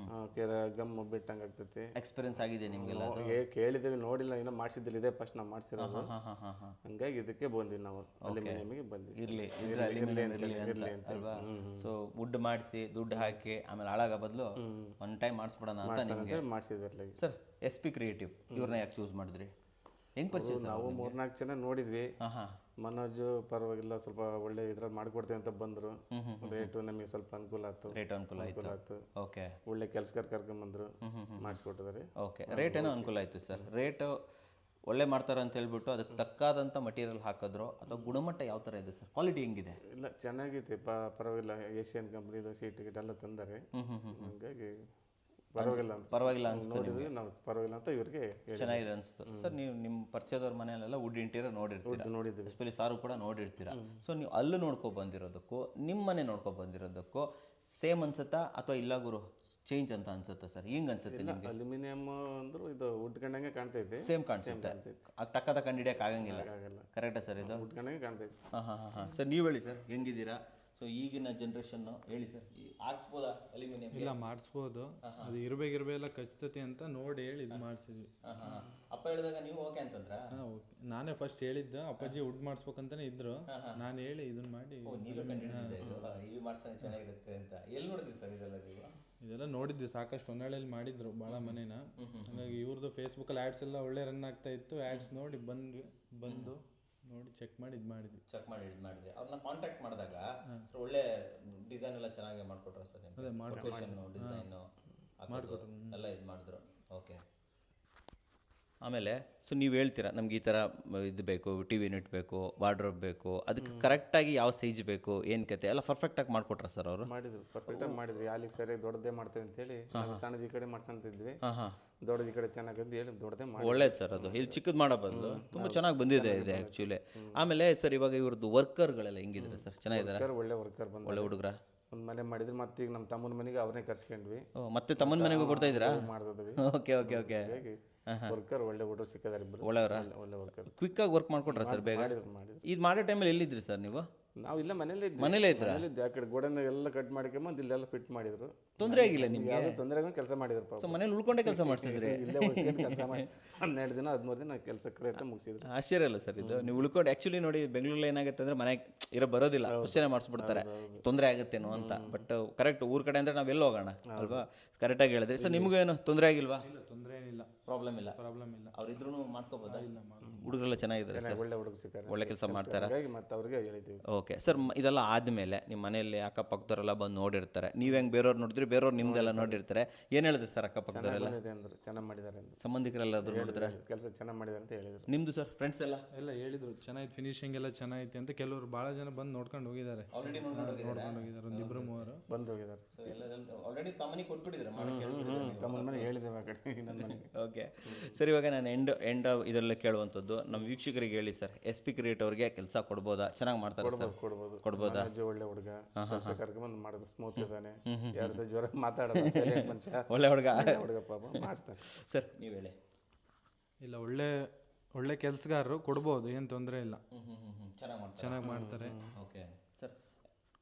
ಗಮ್ ಬಿಟ್ಟಂಗೆ ಆಗ್ತೈತಿ. ಎಕ್ಸ್ಪೀರಿಯನ್ಸ್ ಆಗಿದೆ ನಿಮಗೆಲ್ಲ? ಕೇಳಿದ್ದೀವಿ, ನೋಡಿಲ್ಲ, ಏನೋ ಮಾಡಿಸಿದ್ದಿಲ್ಲ, ಇದೇ ಫಸ್ಟ್ ನಾವು ಮಾಡಿಸಿರೋದು. ಹಂಗಾಗಿ ಇದಕ್ಕೆ ಬಂದ್ವಿ ನಾವು, ಅಲ್ಯೂಮಿನಿಯಂಗೆ ಬಂದ್ವಿ. ಇರಲಿ ಅಂತ ಅಲ್ವಾ? ಸೊ ವುಡ್ ಮಾಡಿಸಿ ದುಡ್ಡು ಹಾಕಿ ಆಮೇಲೆ ಹಾಳಾಗೋ ಬದಲು ಒನ್ ಟೈಮ್ ಮಾಡಿಸ್ಬಿಡೋಣ ಅಂತ ನಿಮಗೆ ಮಾಡಿಸಿದ್ರಲ್ಲ. ಸರ್ SP ಕ್ರಿಯೇಟಿವ್ ಇವ್ರನ್ನ ಯಾಕೆ ಚೂಸ್ ಮಾಡಿದ್ರಿ? ಹೆಂಗೆ ಪರಿಚಯ? ನಾವು 3-4 ಜನ ನೋಡಿದ್ವಿ. ಮನೋಜ್ ಪರವಾಗಿಲ್ಲ, ಸ್ವಲ್ಪ ಒಳ್ಳೆ ಇದ್ರಲ್ಲಿ ಮಾಡ್ಕೊಡ್ತೀವಿ ಅಂತ ಬಂದರು. ರೇಟು ನಮಗೆ ಸ್ವಲ್ಪ ಅನುಕೂಲ ಆಯ್ತು. ಓಕೆ, ಒಳ್ಳೆ ಕೆಲಸಗಾರ ಕರ್ಕೊಂಬಂದ್ರು, ಮಾಡಿಸ್ಕೊಟ್ಟಿದ್ದಾರೆ. ಓಕೆ, ರೇಟ್ ಏನೋ ಅನುಕೂಲ ಆಯಿತು ಸರ್. ರೇಟು ಒಳ್ಳೆ ಮಾಡ್ತಾರೆ ಅಂತ ಹೇಳ್ಬಿಟ್ಟು ಅದಕ್ಕೆ ತಕ್ಕಾದಂಥ ಮಟೀರಿಯಲ್ ಹಾಕಿದ್ರು ಅಥವಾ ಗುಣಮಟ್ಟ ಯಾವ ಥರ ಇದೆ ಸರ್? ಕ್ವಾಲಿಟಿ ಹೆಂಗಿದೆ? ಇಲ್ಲ, ಚೆನ್ನಾಗಿದೆ, ಪರವಾಗಿಲ್ಲ. ಏಷ್ಯನ್ ಕಂಪ್ನಿದು ಶೀಟ್ ಗಿಟ್ ಎಲ್ಲ ತಂದರೆ, ಹಂಗಾಗಿ ಪರವಾಗಿಲ್ಲ ನೋಡಿದ್ವಿ ನಾವು. ಪರವಾಗಿಲ್ಲ ಅಂತ ಇವ್ರಿಗೆ ಚೆನ್ನಾಗಿದೆ ಅನಿಸ್ತು ಸರ್. ನೀವು ನಿಮ್ಮ ಪರಿಚಯದವ್ರ ಮನೆಯಲ್ಲೆಲ್ಲ ವುಡ್ ಇಂಟೀರಿಯರ್ ನೋಡಿರ್ತೀವಿ, ಎಸ್ಪೆಷಲಿ ಸಾರು ಕೂಡ ನೋಡಿರ್ತೀರಾ. ಸೊ ನೀವು ಅಲ್ಲೂ ನೋಡ್ಕೊ ಬಂದಿರೋದಕ್ಕೂ ನಿಮ್ಮ ಮನೆ ನೋಡ್ಕೊ ಬಂದಿರೋದಕ್ಕೂ ಸೇಮ್ ಅನ್ಸುತ್ತಾ ಅಥವಾ ಇಲ್ಲ ಗುರು ಚೇಂಜ್ ಅಂತ ಅನ್ಸುತ್ತೆ ಸರ್, ಹಿಂಗೆ ಅನ್ಸುತ್ತೆ ನಿಮಗೆ? ಅಲ್ಯೂಮಿನಿಯಂ ಅಂದ್ರೂ ಇದು ಉಟ್ಕೊಂಡಂಗೆ ಕಾಣ್ತೈತಿ. ಸೇಮ್ ಕಾಣಿಸುತ್ತೆ, ಟಕ್ಕದ ಕಂಡಿಡಿಯಕ್ಕೆ ಆಗಂಗಿಲ್ಲ. ಆಗಲ್ಲ, ಕರೆಕ್ಟಾ ಸರ್ ಇದು? ಉಟ್ಕೊಂಡಂಗೆ ಕಾಣ್ತೈತಿ. ಹಾಂ. ಸರ್ ನೀವು ಹೇಳಿ ಸರ್, ಹೆಂಗಿದ್ದೀರಾ? ಸೊ ಈಗಿನ ಜನ್ರೇಷನ್ನು ಹೇಳಿ ಸರ್, ಹಾಕ್ಸ್ಬೋದಾ ಅಲ್ಯೂಮಿನಿಯಂ? ಇಲ್ಲ, ಮಾಡಿಸ್ಬೋದು. ಅದು ಇರಬೇಕಿರಬೇಕೆಲ್ಲ ಖಚಿತತೆ ಅಂತ ನೋಡಿ ಹೇಳಿ ಇದು ಮಾಡಿಸಿದ್ವಿ. ಅಪ್ಪ ಹೇಳಿದಾಗ ನೀವು ಓಕೆ ಅಂತಂದ್ರ? ನಾನೇ ಫಸ್ಟ್ ಹೇಳಿದ್ದು, ಅಪ್ಪಾಜಿ ವುಡ್ ಮಾಡಿಸ್ಬೇಕಂತಾನೆ ಇದ್ರು, ನಾನು ಹೇಳಿ ಇದನ್ನ ಮಾಡಿ. ನೀವೇ ಕಂಡಿದ್ದೀರಾ ಇದು ಮಾಡ್ಸೋಣ ಚೆನ್ನಾಗಿರುತ್ತೆ ಅಂತ? ಎಲ್ಲಿ ನೋಡಿದ್ರಿ ಸರ್ ಇದೆಲ್ಲ ನೀವು? ಇದೆಲ್ಲ ನೋಡಿದ್ವಿ ಸಾಕಷ್ಟು, ಹೊನ್ನಾಳಿಯಲ್ಲಿ ಮಾಡಿದ್ರು ಭಾಳ ಮನೇನ. ಹಾಗಾಗಿ ಇವ್ರದ್ದು ಫೇಸ್ಬುಕ್ಕಲ್ಲಿ ಆ್ಯಡ್ಸ್ ಎಲ್ಲ ಒಳ್ಳೆ ರನ್ ಆಗ್ತಾ ಇತ್ತು. ಆ್ಯಡ್ಸ್ ನೋಡಿ ಬಂದು ನೋಡಿ ಚೆಕ್ ಮಾಡಿ ಇದು ಮಾಡಿದ್ವಿ. ಅವ್ರನ್ನ ಕಾಂಟ್ಯಾಕ್ಟ್ ಮಾಡಿದಾಗ ಒಳ್ಳೆ ಡಿಸೈನ್ ಎಲ್ಲ ಚೆನ್ನಾಗಿ ಮಾಡ್ಕೊಟ್ರ ಸರ್? ಅದೇ ಡಿಸೈನು ಎಲ್ಲ ಇದು ಮಾಡಿದ್ರು. ಓಕೆ. ಆಮೇಲೆ ಸೊ ನೀವು ಹೇಳ್ತೀರಾ ನಮ್ಗೆ ಈ ಥರ ಇದು ಬೇಕು, ಟಿ ವಿ ಯೂನಿಟ್ ಬೇಕು, ವಾರ್ಡ್ರೋಬ್ ಬೇಕು, ಅದಕ್ಕೆ ಕರೆಕ್ಟಾಗಿ ಯಾವ ಸೈಜ್ ಬೇಕು, ಏನು ಕತೆ ಎಲ್ಲ ಪರ್ಫೆಕ್ಟಾಗಿ ಮಾಡಿಕೊಟ್ರ ಸರ್ ಅವರು? ಮಾಡಿದ್ರು, ಪರ್ಫೆಕ್ಟಾಗಿ ಮಾಡಿದ್ರು. ಯಾಲಿಗೆ ಸರಿಯಾಗಿ ದೊಡ್ಡದೇ ಮಾಡ್ತೇವೆ ಅಂತೇಳಿ ಸಣ್ಣದ ಈ ಕಡೆ ಮಾಡ್ಸಂತಿದ್ವಿ, ದೊಡ್ಡದು ಈ ಕಡೆ ಚೆನ್ನಾಗಿದ್ದು ಹೇಳಿ ದೊಡ್ಡದೇ ಮಾಡಿ. ಒಳ್ಳೇದು ಸರ್, ಅದು ಇಲ್ಲಿ ಚಿಕ್ಕದು ಮಾಡೋ ಬದಲು ತುಂಬ ಚೆನ್ನಾಗಿ ಬಂದಿದೆ ಇದೆ ಆ್ಯಕ್ಚುಲಿ. ಆಮೇಲೆ ಸರ್ ಇವಾಗ ಇವ್ರದ್ದು ವರ್ಕರ್ಗಳೆಲ್ಲ ಹೆಂಗಿದ್ರೆ ಸರ್, ಚೆನ್ನಾಗಿದ್ದಾರೆ? ಒಳ್ಳೆ ವರ್ಕರ್ ಬಂದು ಒಳ್ಳೆ ಹುಡುಗರ ಒಂದು ಮನೆ ಮಾಡಿದ್ರು. ಮತ್ತೆ ಈಗ ನಮ್ಮ ತಮ್ಮನ ಮನೆಗೆ ಅವ್ರನ್ನೇ ಕರ್ಸ್ಕೊಂಡ್ವಿ. ಮತ್ತೆ ತಮ್ಮನ ಮನೆಗೂ ಕೊಡ್ತಾ ಇದ್ದೀರಾ? ಮಾಡ್ತಿದ್ವಿ. ಓಕೆ. ವರ್ಕರ್ ಒಳ್ಳೆ ಹುಡುಗರು ಸಿಕ್ಕಿದ್ದಾರೆ, ಇಬ್ಬರು ಒಳ್ಳೆಯವರ? ಒಳ್ಳೆ ವರ್ಕರ್. ಕ್ವಿಕ್ಕಾಗಿ ವರ್ಕ್ ಮಾಡ್ಕೊಟ್ರ ಸರ್ ಬೇಗ? ಮಾಡಿದ್ರು. ಇದು ಮಾಡೋ ಟೈಮಲ್ಲಿ ಎಲ್ಲಿದ್ರಿ ಸರ್ ನೀವು? ನಾವು ಇಲ್ಲ ಮನೇಲೇ ಇದ್ರ? ಆ ಕಡೆ ಗೋಡನ್ ಎಲ್ಲ ಕಟ್ ಮಾಡ್ಕೊಂಬಂದು ಇಲ್ಲೆಲ್ಲ ಫಿಟ್ ಮಾಡಿದ್ರು. ತೊಂದರೆ ಆಗಿಲ್ಲ ನಿಮ್ಗೆ? ಯಾವ್ದು ತೊಂದರೆ ಆಗ ಕೆಲಸ ಮಾಡಿದ್ರು ಪಾಪ. ಸೊ ಮನೇಲಿ ಉಳ್ಕೊಂಡೇ ಕೆಲಸ ಮಾಡಿಸಿದ್ರಿ? ಇಲ್ಲೇ ಕೆಲಸ ಮಾಡಿ 12 ದಿನ 13 ದಿನ ಕೆಲಸ ಕರೆಕ್ಟಾಗಿ ಮುಗಿಸಿದ್ರು. ಆಶ್ಚರ್ಯ ಅಲ್ಲ ಸರ್ ಇದು? ನೀವು ಉಳ್ಕೊಂಡು ಆ್ಯಕ್ಚುಲಿ ನೋಡಿ ಬೆಂಗಳೂರಲ್ಲಿ ಏನಾಗುತ್ತೆ ಅಂದರೆ ಮನೆಗೆ ಬರೋದಿಲ್ಲ, ಕ್ವಶನೇ ಮಾಡಿಸ್ಬಿಡ್ತಾರೆ, ತೊಂದರೆ ಆಗುತ್ತೇನೋ ಅಂತ. ಬಟ್ ಕರೆಕ್ಟ್ ಊರ ಕಡೆ ಅಂದರೆ ನಾವೆಲ್ಲ ಹೋಗೋಣ ಅಲ್ವಾ? ಕರೆಕ್ಟಾಗಿ ಹೇಳಿದ್ರಿ. ಸರ್ ನಿಮಗೇನು ತೊಂದರೆ ಆಗಿಲ್ವಾ? ತೊಂದರೆ ಏನಿಲ್ಲ, ಪ್ರಾಬ್ಲಮ್ ಇಲ್ಲ. ಅವ್ರಿದ್ರೂ ಮಾಡ್ಕೋಬೋದಾ? ಹುಡುಗರೆಲ್ಲ ಚೆನ್ನಾಗಿದ್ದಾರೆ ಸರ್? ಒಳ್ಳೆ ಹುಡುಗ ಸಿಕ್ಕಾರೆ, ಒಳ್ಳೆ ಕೆಲಸ ಮಾಡ್ತಾರೆ. ಮತ್ತೆ ಅವ್ರಿಗೆ ಹೇಳಿದ್ದೀವಿ. ಓಕೆ ಸರ್, ಇದೆಲ್ಲ ಆದಮೇಲೆ ನಿಮ್ಮ ಮನೆಯಲ್ಲಿ ಅಕ್ಕಪಕ್ಕದವರೆಲ್ಲ ಬಂದು ನೋಡಿರ್ತಾರೆ, ನೀವು ಹೆಂಗೆ ಬೇರೆಯವ್ರು ನೋಡಿದ್ರಿ, ಬೇರೆಯವ್ರು ನಿಮ್ದೆಲ್ಲ ನೋಡಿರ್ತಾರೆ, ಏನು ಹೇಳಿದ್ರು ಸರ್ ಅಕ್ಕಪಕ್ಕದವರೆಲ್ಲ? ಅಂದ್ರು ಚೆನ್ನಾಗಿ ಮಾಡಿದ್ದಾರೆ ಅಂತ. ಸಂಬಂಧಿಕರೆಲ್ಲ ಅದು ನೋಡಿದ್ರೆ ಕೆಲಸ ಚೆನ್ನಾಗಿ ಮಾಡಿದ್ದಾರೆ ಅಂತ ಹೇಳಿದ್ರು. ನಿಮ್ಮದು ಸರ್ ಫ್ರೆಂಡ್ಸ್ ಎಲ್ಲ ಹೇಳಿದ್ರು ಚೆನ್ನಾಗಿತ್ತು, ಫಿನಿಶಿಂಗ್ ಎಲ್ಲ ಚೆನ್ನಾಗಿತ್ತು ಅಂತ. ಕೆಲವರು ಭಾಳ ಜನ ಬಂದು ನೋಡ್ಕೊಂಡು ಹೋಗಿದ್ದಾರೆ, ಒಂದಿಬ್ರು ಮೂವರು ಬಂದು ಹೋಗಿದ್ದಾರೆ. ಆಲ್ರೆಡಿ ತಮ್ಮನಿಗೆ ಕೊಟ್ಬಿಟ್ಟಿದ್ದಾರೆ, ತಮ್ಮನ ಮನೆ ಹೇಳಿದ್ದೇವೆ ಆ ಕಡೆ ನನ್ನ ಮನೆಗೆ. ಓಕೆ ಸರ್, ಇವಾಗ ನಾನು ಎಂಡ್ ಇದರಲ್ಲಿ ಕೇಳುವಂಥದ್ದು ನಮ್ಮ ವೀಕ್ಷಕರಿಗೆ ಹೇಳಿ ಸರ್, SP ಕ್ರಿಯೇಟ್ ಅವ್ರಿಗೆ ಕೆಲಸ ಕೊಡ್ಬೋದಾ? ಚೆನ್ನಾಗಿ ಮಾಡ್ತಾರೆ ಸರ್? ಕೊಡ್ಬೋದಾ? ಒಳ್ಳೆ ಹುಡುಗ, ಕೆಲಸ ಕರ್ಕೊಂಡ್ಬಂದು ಮಾಡಿದ್ರು, ಸ್ಮೂತ್ ಇದ್ದಾನೆ, ಯಾರ್ದು ಜ್ವರ ಮಾತಾಡೋದು, ಸೈಲೆಂಟ್ ಮನುಷ್ಯ, ಒಳ್ಳೆ ಹುಡುಗ ಪಾಪ ಮಾಡ್ತಾನೆ. ಸರ್ ನೀವು ಹೇಳಿ. ಇಲ್ಲ, ಒಳ್ಳೆ ಕೆಲಸಗಾರರು ಕೊಡ್ಬೋದು, ಏನು ತೊಂದರೆ ಇಲ್ಲ, ಚೆನ್ನಾಗಿ ಮಾಡ್ತಾರೆ. ಓಕೆ ಸರ್,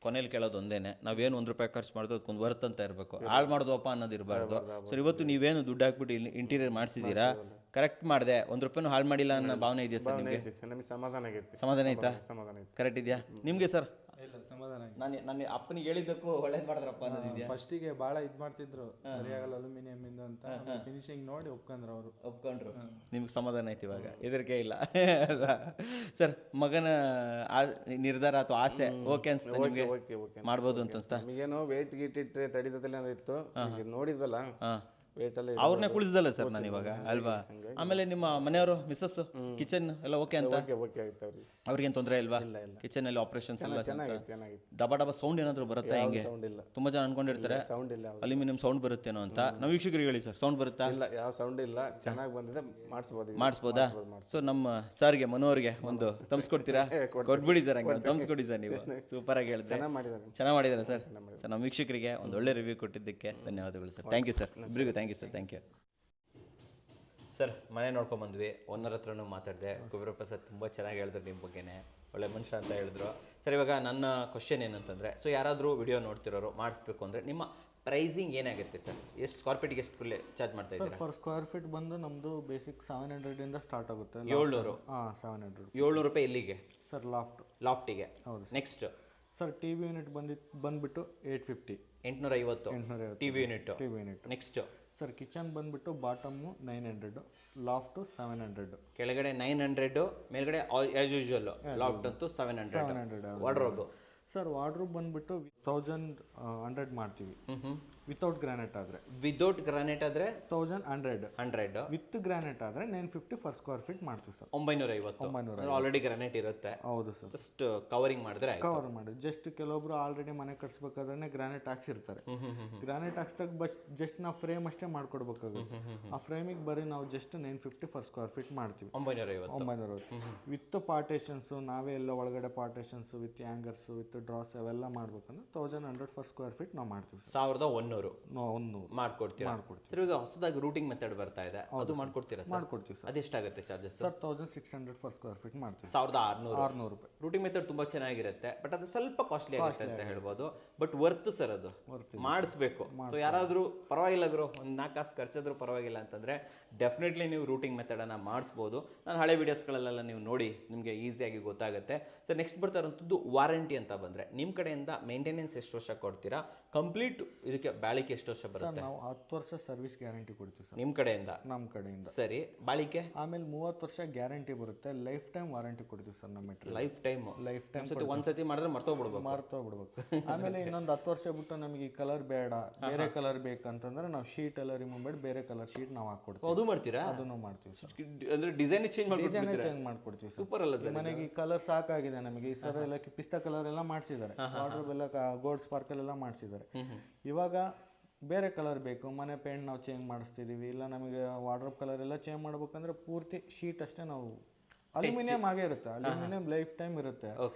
ಕೊನೆಯಲ್ಲಿ ಕೇಳೋದು ಒಂದೇನೆ, ನಾವೇನು ₹1 ಖರ್ಚು ಮಾಡೋದು ಅದಕ್ಕೊಂದು ವರ್ತ್ ಅಂತ ಇರಬೇಕು, ಹಾಳು ಮಾಡೋದಪ್ಪ ಅನ್ನೋದು ಇರಬಾರ್ದು. ಸರ್ ಇವತ್ತು ನೀವೇನು ದುಡ್ಡು ಹಾಕ್ಬಿಟ್ಟು ಇಂಟೀರಿಯರ್ ಮಾಡಿಸಿದ್ದೀರಾ, ಕರೆಕ್ಟ್ ಮಾಡಿದೆ, ₹1 ಹಾಳು ಮಾಡಿಲ್ಲ ಅನ್ನೋ ಭಾವನೆ ಇದೆಯಾ ಸರ್ ನಿಮಗೆ? ನಮಗೆ ಸಮಾಧಾನ ಆಗೈತಿ. ಸಮಾಧಾನ ಆಯ್ತಾ? ಸಮಾಧಾನ ಐತಿ. ಕರೆಕ್ಟ್ ಇದೆಯಾ ನಿಮಗೆ ಸರ್? ಇಲ್ಲ, ಸಮಾಧಾನ. ನನ್ನ ಅಪ್ಪನಿಗೆ ಹೇಳಿದ್ದಕ್ಕೂ ಒಳ್ಳೇದು ಮಾಡಿದ್ರಪ್ಪ ಅನ್ನೋದಿದೆಯಾ? ಫಸ್ಟಿಗೆ ಭಾಳ ಇದು ಮಾಡ್ತಿದ್ರು, ಸರಿಯಾಗಲ್ಲ ಅಲ್ಯೂಮಿನಿಯಂ ಇಂದ ಅಂತ. ಫಿನಿಶಿಂಗ್ ನೋಡಿ ಒಪ್ಕೊಂಡ್ರು ಅವರು. ಒಪ್ಕೊಂಡ್ರು, ನಿಮ್ಗೆ ಸಮಾಧಾನ ಆಯ್ತು ಇವಾಗ, ಹೆದರಿಕೆ ಇಲ್ಲ ಸರ್? ಮಗನ ನಿರ್ಧಾರ ಅಥವಾ ಆಸೆ ಓಕೆ ಅನ್ಸುತ್ತೆ ನಿಮಗೆ? ಮಾಡ್ಬೋದು ಅಂತ ಅನ್ಸ್ತಾ? ನಮಗೇನು ವೇಟ್ ಗೀಟ್ ಇಟ್ಟರೆ ತಡಿತದಲ್ಲಿ ಇತ್ತು, ಈಗ ನೋಡಿದ್ವಲ್ಲ ವೇಟಲ್ಲಿ ಅವ್ರನ್ನೇ ಕುಳಿಸ್ದಲ್ಲ ಸರ್ ನಾನು ಇವಾಗ ಅಲ್ವಾ? ಆಮೇಲೆ ನಿಮ್ಮ ಮನೆಯವರು ಮಿಸ್ಸಸ್ ಕಿಚನ್ ಎಲ್ಲ ಓಕೆ ಅಂತ? ಓಕೆ ಆಯ್ತು ಅವ್ರಿಗೆ. ಅವ್ರಿಗೇನು ತೊಂದರೆ ಇಲ್ವಾ? ಕಿಚನ್ ಅಲ್ಲಿ ಆಪರೇಷನ್ಸ್ ಎಲ್ಲ ಚೆನ್ನಾಗಿತ್ತು. ಡಬ ಸೌಂಡ್ ಏನಾದ್ರು ಬರುತ್ತಾ? ಹೆಂಗೆ ಸೌಂಡ್ ಇಲ್ಲ, ತುಂಬಾ ಜನ ಅನ್ಕೊಂಡಿರ್ತಾರೆ ಸೌಂಡ್ ಇಲ್ಲ, ಅಲ್ಯೂಮಿನಿಯಂ ಸೌಂಡ್ ಬರುತ್ತೇನೋ ಅಂತ. ನಾವು ವೀಕ್ಷಕರಿಗೆ ಹೇಳಿ ಸರ್, ಸೌಂಡ್ ಬರುತ್ತಾ? ಇಲ್ಲ, ಯಾವ ಸೌಂಡ್ ಇಲ್ಲ, ಚೆನ್ನಾಗಿ ಬಂದಿದೆ, ಮಾಡಿಸ್ಬೋದಾ? ಸೊ ನಮ್ಮ ಸರ್ಗೆ ಮನೋರ್ಗೆ ಒಂದು ತಮ್ಸ್ಕೊಡ್ತೀರಾ? ಕೊಟ್ಬಿಡಿ ಸರ್, ಹಂಗೆ ತಮ್ಸ್ಕೊಡಿ ಸರ್, ನೀವು ಸೂಪರ್ ಆಗಿ ಹೇಳಿದ್ರೆ. ಚೆನ್ನಾಗಿ ಮಾಡಿದ್ದಾರೆ ಸರ್. ಸರ್ ನಮ್ಮ ವೀಕ್ಷಕರಿಗೆ ಒಂದು ಒಳ್ಳೆ ರಿವ್ಯೂ ಕೊಟ್ಟಿದ್ದಕ್ಕೆ ಧನ್ಯವಾದಗಳು ಸರ್. ಥ್ಯಾಂಕ್ ಯು ಸರ್, ಇಬ್ಬರಿಗೂ thank you sir. Thank you sir. ಮನೆ ನೋಡ್ಕೊಂಬಂದ್ವಿ, ಓನರ್ ಹತ್ರನೂ ಮಾತಾಡಿದೆ. ಕುಬೇರಪ್ಪ ಸರ್ ತುಂಬ ಚೆನ್ನಾಗಿ ಹೇಳಿದ್ರು ನಿಮ್ಮ ಬಗ್ಗೆನೇ, ಒಳ್ಳೆ ಮನುಷ್ಯ ಅಂತ ಹೇಳಿದ್ರು ಸರ್. ಇವಾಗ ನನ್ನ ಕ್ವಶನ್ ಏನಂತಂದರೆ, ಸೊ ಯಾರಾದರೂ ವಿಡಿಯೋ ನೋಡ್ತಿರೋರು ಮಾಡಿಸ್ಬೇಕು ಅಂದರೆ ನಿಮ್ಮ ಪ್ರೈಸಿಂಗ್ ಏನಾಗುತ್ತೆ ಸರ್? ಎಷ್ಟು ಸ್ಕ್ವೇರ್ ಫೀಟ್ಗೆ ಎಷ್ಟು ಚಾರ್ಜ್ ಮಾಡ್ತಾ ಇದ್ದೀರಾ? ಫರ್ ಸ್ಕ್ವೇರ್ ಫೀಟ್ ಬಂದು ನಮ್ಮದು ಬೇಸಿಕ್ 700 ಇಂದ ಸ್ಟಾರ್ಟ್ ಆಗುತ್ತೆ. 700? ಹಾಂ, 700. ₹700 ಎಲ್ಲಿಗೆ ಸರ್? ಲಾಫ್ಟಿಗೆ. ಹೌದು. ನೆಕ್ಸ್ಟ್ ಸರ್ TV ಯೂನಿಟ್ ಬಂದ್ಬಿಟ್ಟು 850. 850 TV unit. Next sir kitchen ಬಂದ್ಬಿಟ್ಟು ಬಾಟಮು 900, ಲಾಫ್ಟು 700. ಕೆಳಗಡೆ 900, ಮೇಲ್ಗಡೆ ಆಸ್ ಯೂಶುವಲ್ ಲಾಫ್ಟ್ ಅಂತೂ 700. ವಾರ್ಡ್ರೋಬ್ ಸರ್ ವಾರ್ಡ್ರೋಬ್ ಬಂದ್ಬಿಟ್ಟು 1100 ಮಾಡ್ತೀವಿ, ವಿತೌಟ್ ಗ್ರಾನೈಟ್ ಆದರೆ. ವಿತೌಟ್ ಗ್ರಾನೈಟ್ ಆದರೆ 1100. ವಿತ್ ಗ್ರಾನೈಟ್ ಆದರೆ 950 ಫರ್ ಸ್ಕ್ವೇರ್ ಫೀಟ್ ಮಾಡ್ತೀವಿ ಸರ್. 950 ಆಲ್ರೆಡಿ ಗ್ರಾನೈಟ್ ಇರುತ್ತೆ. ಹೌದು ಸರ್. ಜಸ್ಟ್ ಕವರಿಂಗ್ ಮಾಡಿದ್ರೆ ಕವರ್ ಮಾಡಿ. ಜಸ್ಟ್ ಕೆಲವೊಬ್ರು ಆಲ್ರೆಡಿ ಮನೆ ಕಟ್ಸ್ಬೇಕಾದ್ರೆ ಗ್ರಾನೈಟ್ ಹಾಕ್ಸಿರ್ತಾರೆ. ಗ್ರಾನೈಟ್ ಹಾಕ್ಸ್ದಾಗ ಜಸ್ಟ್ ನಾವು ಫ್ರೇಮ್ ಅಷ್ಟೇ ಮಾಡ್ಕೊಡ್ಬೇಕಾಗುತ್ತೆ. ಆ ಫ್ರೇಮಿಗೆ ಬರೀ ನಾವು ಜಸ್ಟ್ 950 ಫರ್ ಸ್ಕ್ವೇರ್ ಫೀಟ್ ಮಾಡ್ತೀವಿ. 950 ವಿತ್ ಪಾರ್ಟೇಷನ್ಸು ನಾವೇ ಎಲ್ಲ ಒಳಗಡೆ ಪಾರ್ಟೇಷನ್ಸು ವಿತ್ ಹ್ಯಾಂಗರ್ಸು ವಿತ್ ಡ್ರಾಸ್ ಅವೆಲ್ಲ ಮಾಡ್ಬೇಕಂದ್ರೆ 1100 ಫರ್ ಸ್ಕ್ವೇರ್ ಫೀಟ್ ನಾವು ಮಾಡ್ತೀವಿ ಸರ್. 1100 100 ಮಾಡ್ಕೊಡ್ತೀರಾ? ಸರ್ ಈಗ ಹೊಸದಾಗಿ ರೂಟಿಂಗ್ ಮೆಥಡ್ ಬರ್ತಾ ಇದೆ, ಅದು ಮಾಡ್ಕೊಡ್ತೀರಾ ಸರ್? ಮಾಡ್ಕೊಡ್ತೀವಿ ಸರ್. ಅದೆಷ್ಟಾಗುತ್ತೆ charges? Sir 1600 per square feet ಮಾಡ್ತೀವಿ. 1600 ರೂಪಾಯಿ. ರೂಟಿಂಗ್ ಮೆಥಡ್ ತುಂಬಾ ಚೆನ್ನಾಗಿರುತ್ತೆ, ಬಟ್ ಅದು ಸ್ವಲ್ಪ ಕಾಸ್ಟ್ಲಿ ಆಗುತ್ತೆ ಅಂತ ಹೇಳ್ಬೋದು. ಬಟ್ ವರ್ತ್ ಸರ್, ಅದು ಮಾಡಿಸ್ಬೇಕು. ಸೊ ಯಾರಾದರೂ ಪರವಾಗಿಲ್ಲ ಗುರು, ಒಂದು 4 ಕಾಸು ಖರ್ಚಾದ್ರೂ ಪರವಾಗಿಲ್ಲ ಅಂತಂದ್ರೆ ಡೆಫಿನೆಟ್ಲಿ ನೀವು ರೂಟಿಂಗ್ ಮೆಥಡ್ ಅನ್ನ ಮಾಡಿಸ್ಬೋದು. ನಾನು ಹಳೆ ವಿಡಿಯೋಸ್ಗಳಲ್ಲೆಲ್ಲ ನೀವು ನೋಡಿ ನಿಮಗೆ ಈಸಿಯಾಗಿ ಗೊತ್ತಾಗುತ್ತೆ. ಸರ್ ನೆಕ್ಸ್ಟ್ ಬರ್ತಾ ಇರೋಂಥದ್ದು ವಾರಂಟಿ ಅಂತ ಬಂದ್ರೆ ನಿಮ್ಮ ಕಡೆಯಿಂದ ಮೇಂಟೆನೆನ್ಸ್ ಎಷ್ಟು ವರ್ಷ ಕೊಡ್ತೀರಾ? ಕಂಪ್ಲೀಟ್ ಇದಕ್ಕೆ ಬಾಳಿಕೆ ಎಷ್ಟು ವರ್ಷ ಬರುತ್ತೆ? ನಾವು 10 ವರ್ಷ ಸರ್ವಿಸ್ ಗ್ಯಾರಂಟಿ ಕೊಡ್ತೀವಿ ಸರ್ ನಿಮ್ಮ ಕಡೆಯಿಂದ. ನಮ್ಮ ಕಡೆಯಿಂದ. ಸರಿ, ಬಾಳಿಕೆ ಆಮೇಲೆ 30 ವರ್ಷ ಗ್ಯಾರಂಟಿ ಬರುತ್ತೆ. ಲೈಫ್ ಟೈಮ್ ವಾರಂಟಿ ಕೊಡ್ತೀವಿ ಸರ್ ನಮ್ಮ ಮೆಟೀರಿಯಲ್. ಲೈಫ್ ಟೈಮ್ ಒಂದ್ಸತಿ ಮಾಡಿದ್ರೆ ಮರ್ತೋಗ್ಬಿಡ್ಬೇಕು. ಆಮೇಲೆ ಇನ್ನೊಂದು 10 ವರ್ಷ ಬಿಟ್ಟು ನಮಗೆ ಈ ಕಲರ್ ಬೇಡ, ಬೇರೆ ಕಲರ್ ಬೇಕಂತಂದ್ರೆ ನಾವು ಶೀಟ್ ಎಲ್ಲ ರಿಮೂವ್ ಮಾಡಿ ಬೇರೆ ಕಲರ್ ಶೀಟ್ ನಾವು ಹಾಕೊಡ್ತೀವಿ. ಅದು ಮಾಡ್ತೀರಾ? ಅದನ್ನು ಮಾಡ್ತೀವಿ ಸರ್. ಅಂದ್ರೆ ಡಿಸೈನ್ ಚೇಂಜ್ ಮಾಡ್ಕೊಡ್ತೀವಿ ಸರ್. ಸೂಪರ್ ಅಲ್ಲ ಸರ್? ನನಗೆ ಈ ಕಲರ್ ಸಾಕಾಗಿದೆ, ನಮಗೆ ಈ ಸರ ಎಲ್ಲ ಪಿಸ್ತಾ ಕಲರ್ ಎಲ್ಲ ಮಾಡಿಸಿದ್ದಾರೆ, ವಾಟರ್ ಎಲ್ಲ ಗೋಲ್ಡ್ ಸ್ಪಾರ್ಕಲ್ ಎಲ್ಲ ಮಾಡಿಸಿದ್ದಾರೆ. ಇವಾಗ ಬೇರೆ ಕಲರ್ ಬೇಕು, ಮನೆ ಪೇಂಟ್ ನಾವು ಚೇಂಜ್ ಮಾಡಿಸ್ತಿದೀವಿ, ಇಲ್ಲ ನಮಗೆ ವಾರ್ಡ್ರೋಬ್ ಕಲರ್ ಎಲ್ಲ ಚೇಂಜ್ ಮಾಡ್ಬೇಕಂದ್ರೆ ಪೂರ್ತಿ ಶೀಟ್ ಅಷ್ಟೇ ನಾವು ಅಲ್ಯೂಮಿನಿಯಂ ಆಗೇ ಇರುತ್ತೆ, ಅಲ್ಯೂಮಿನಿಯಂ ಲೈಫ್ ಟೈಮ್ ಇರುತ್ತೆ.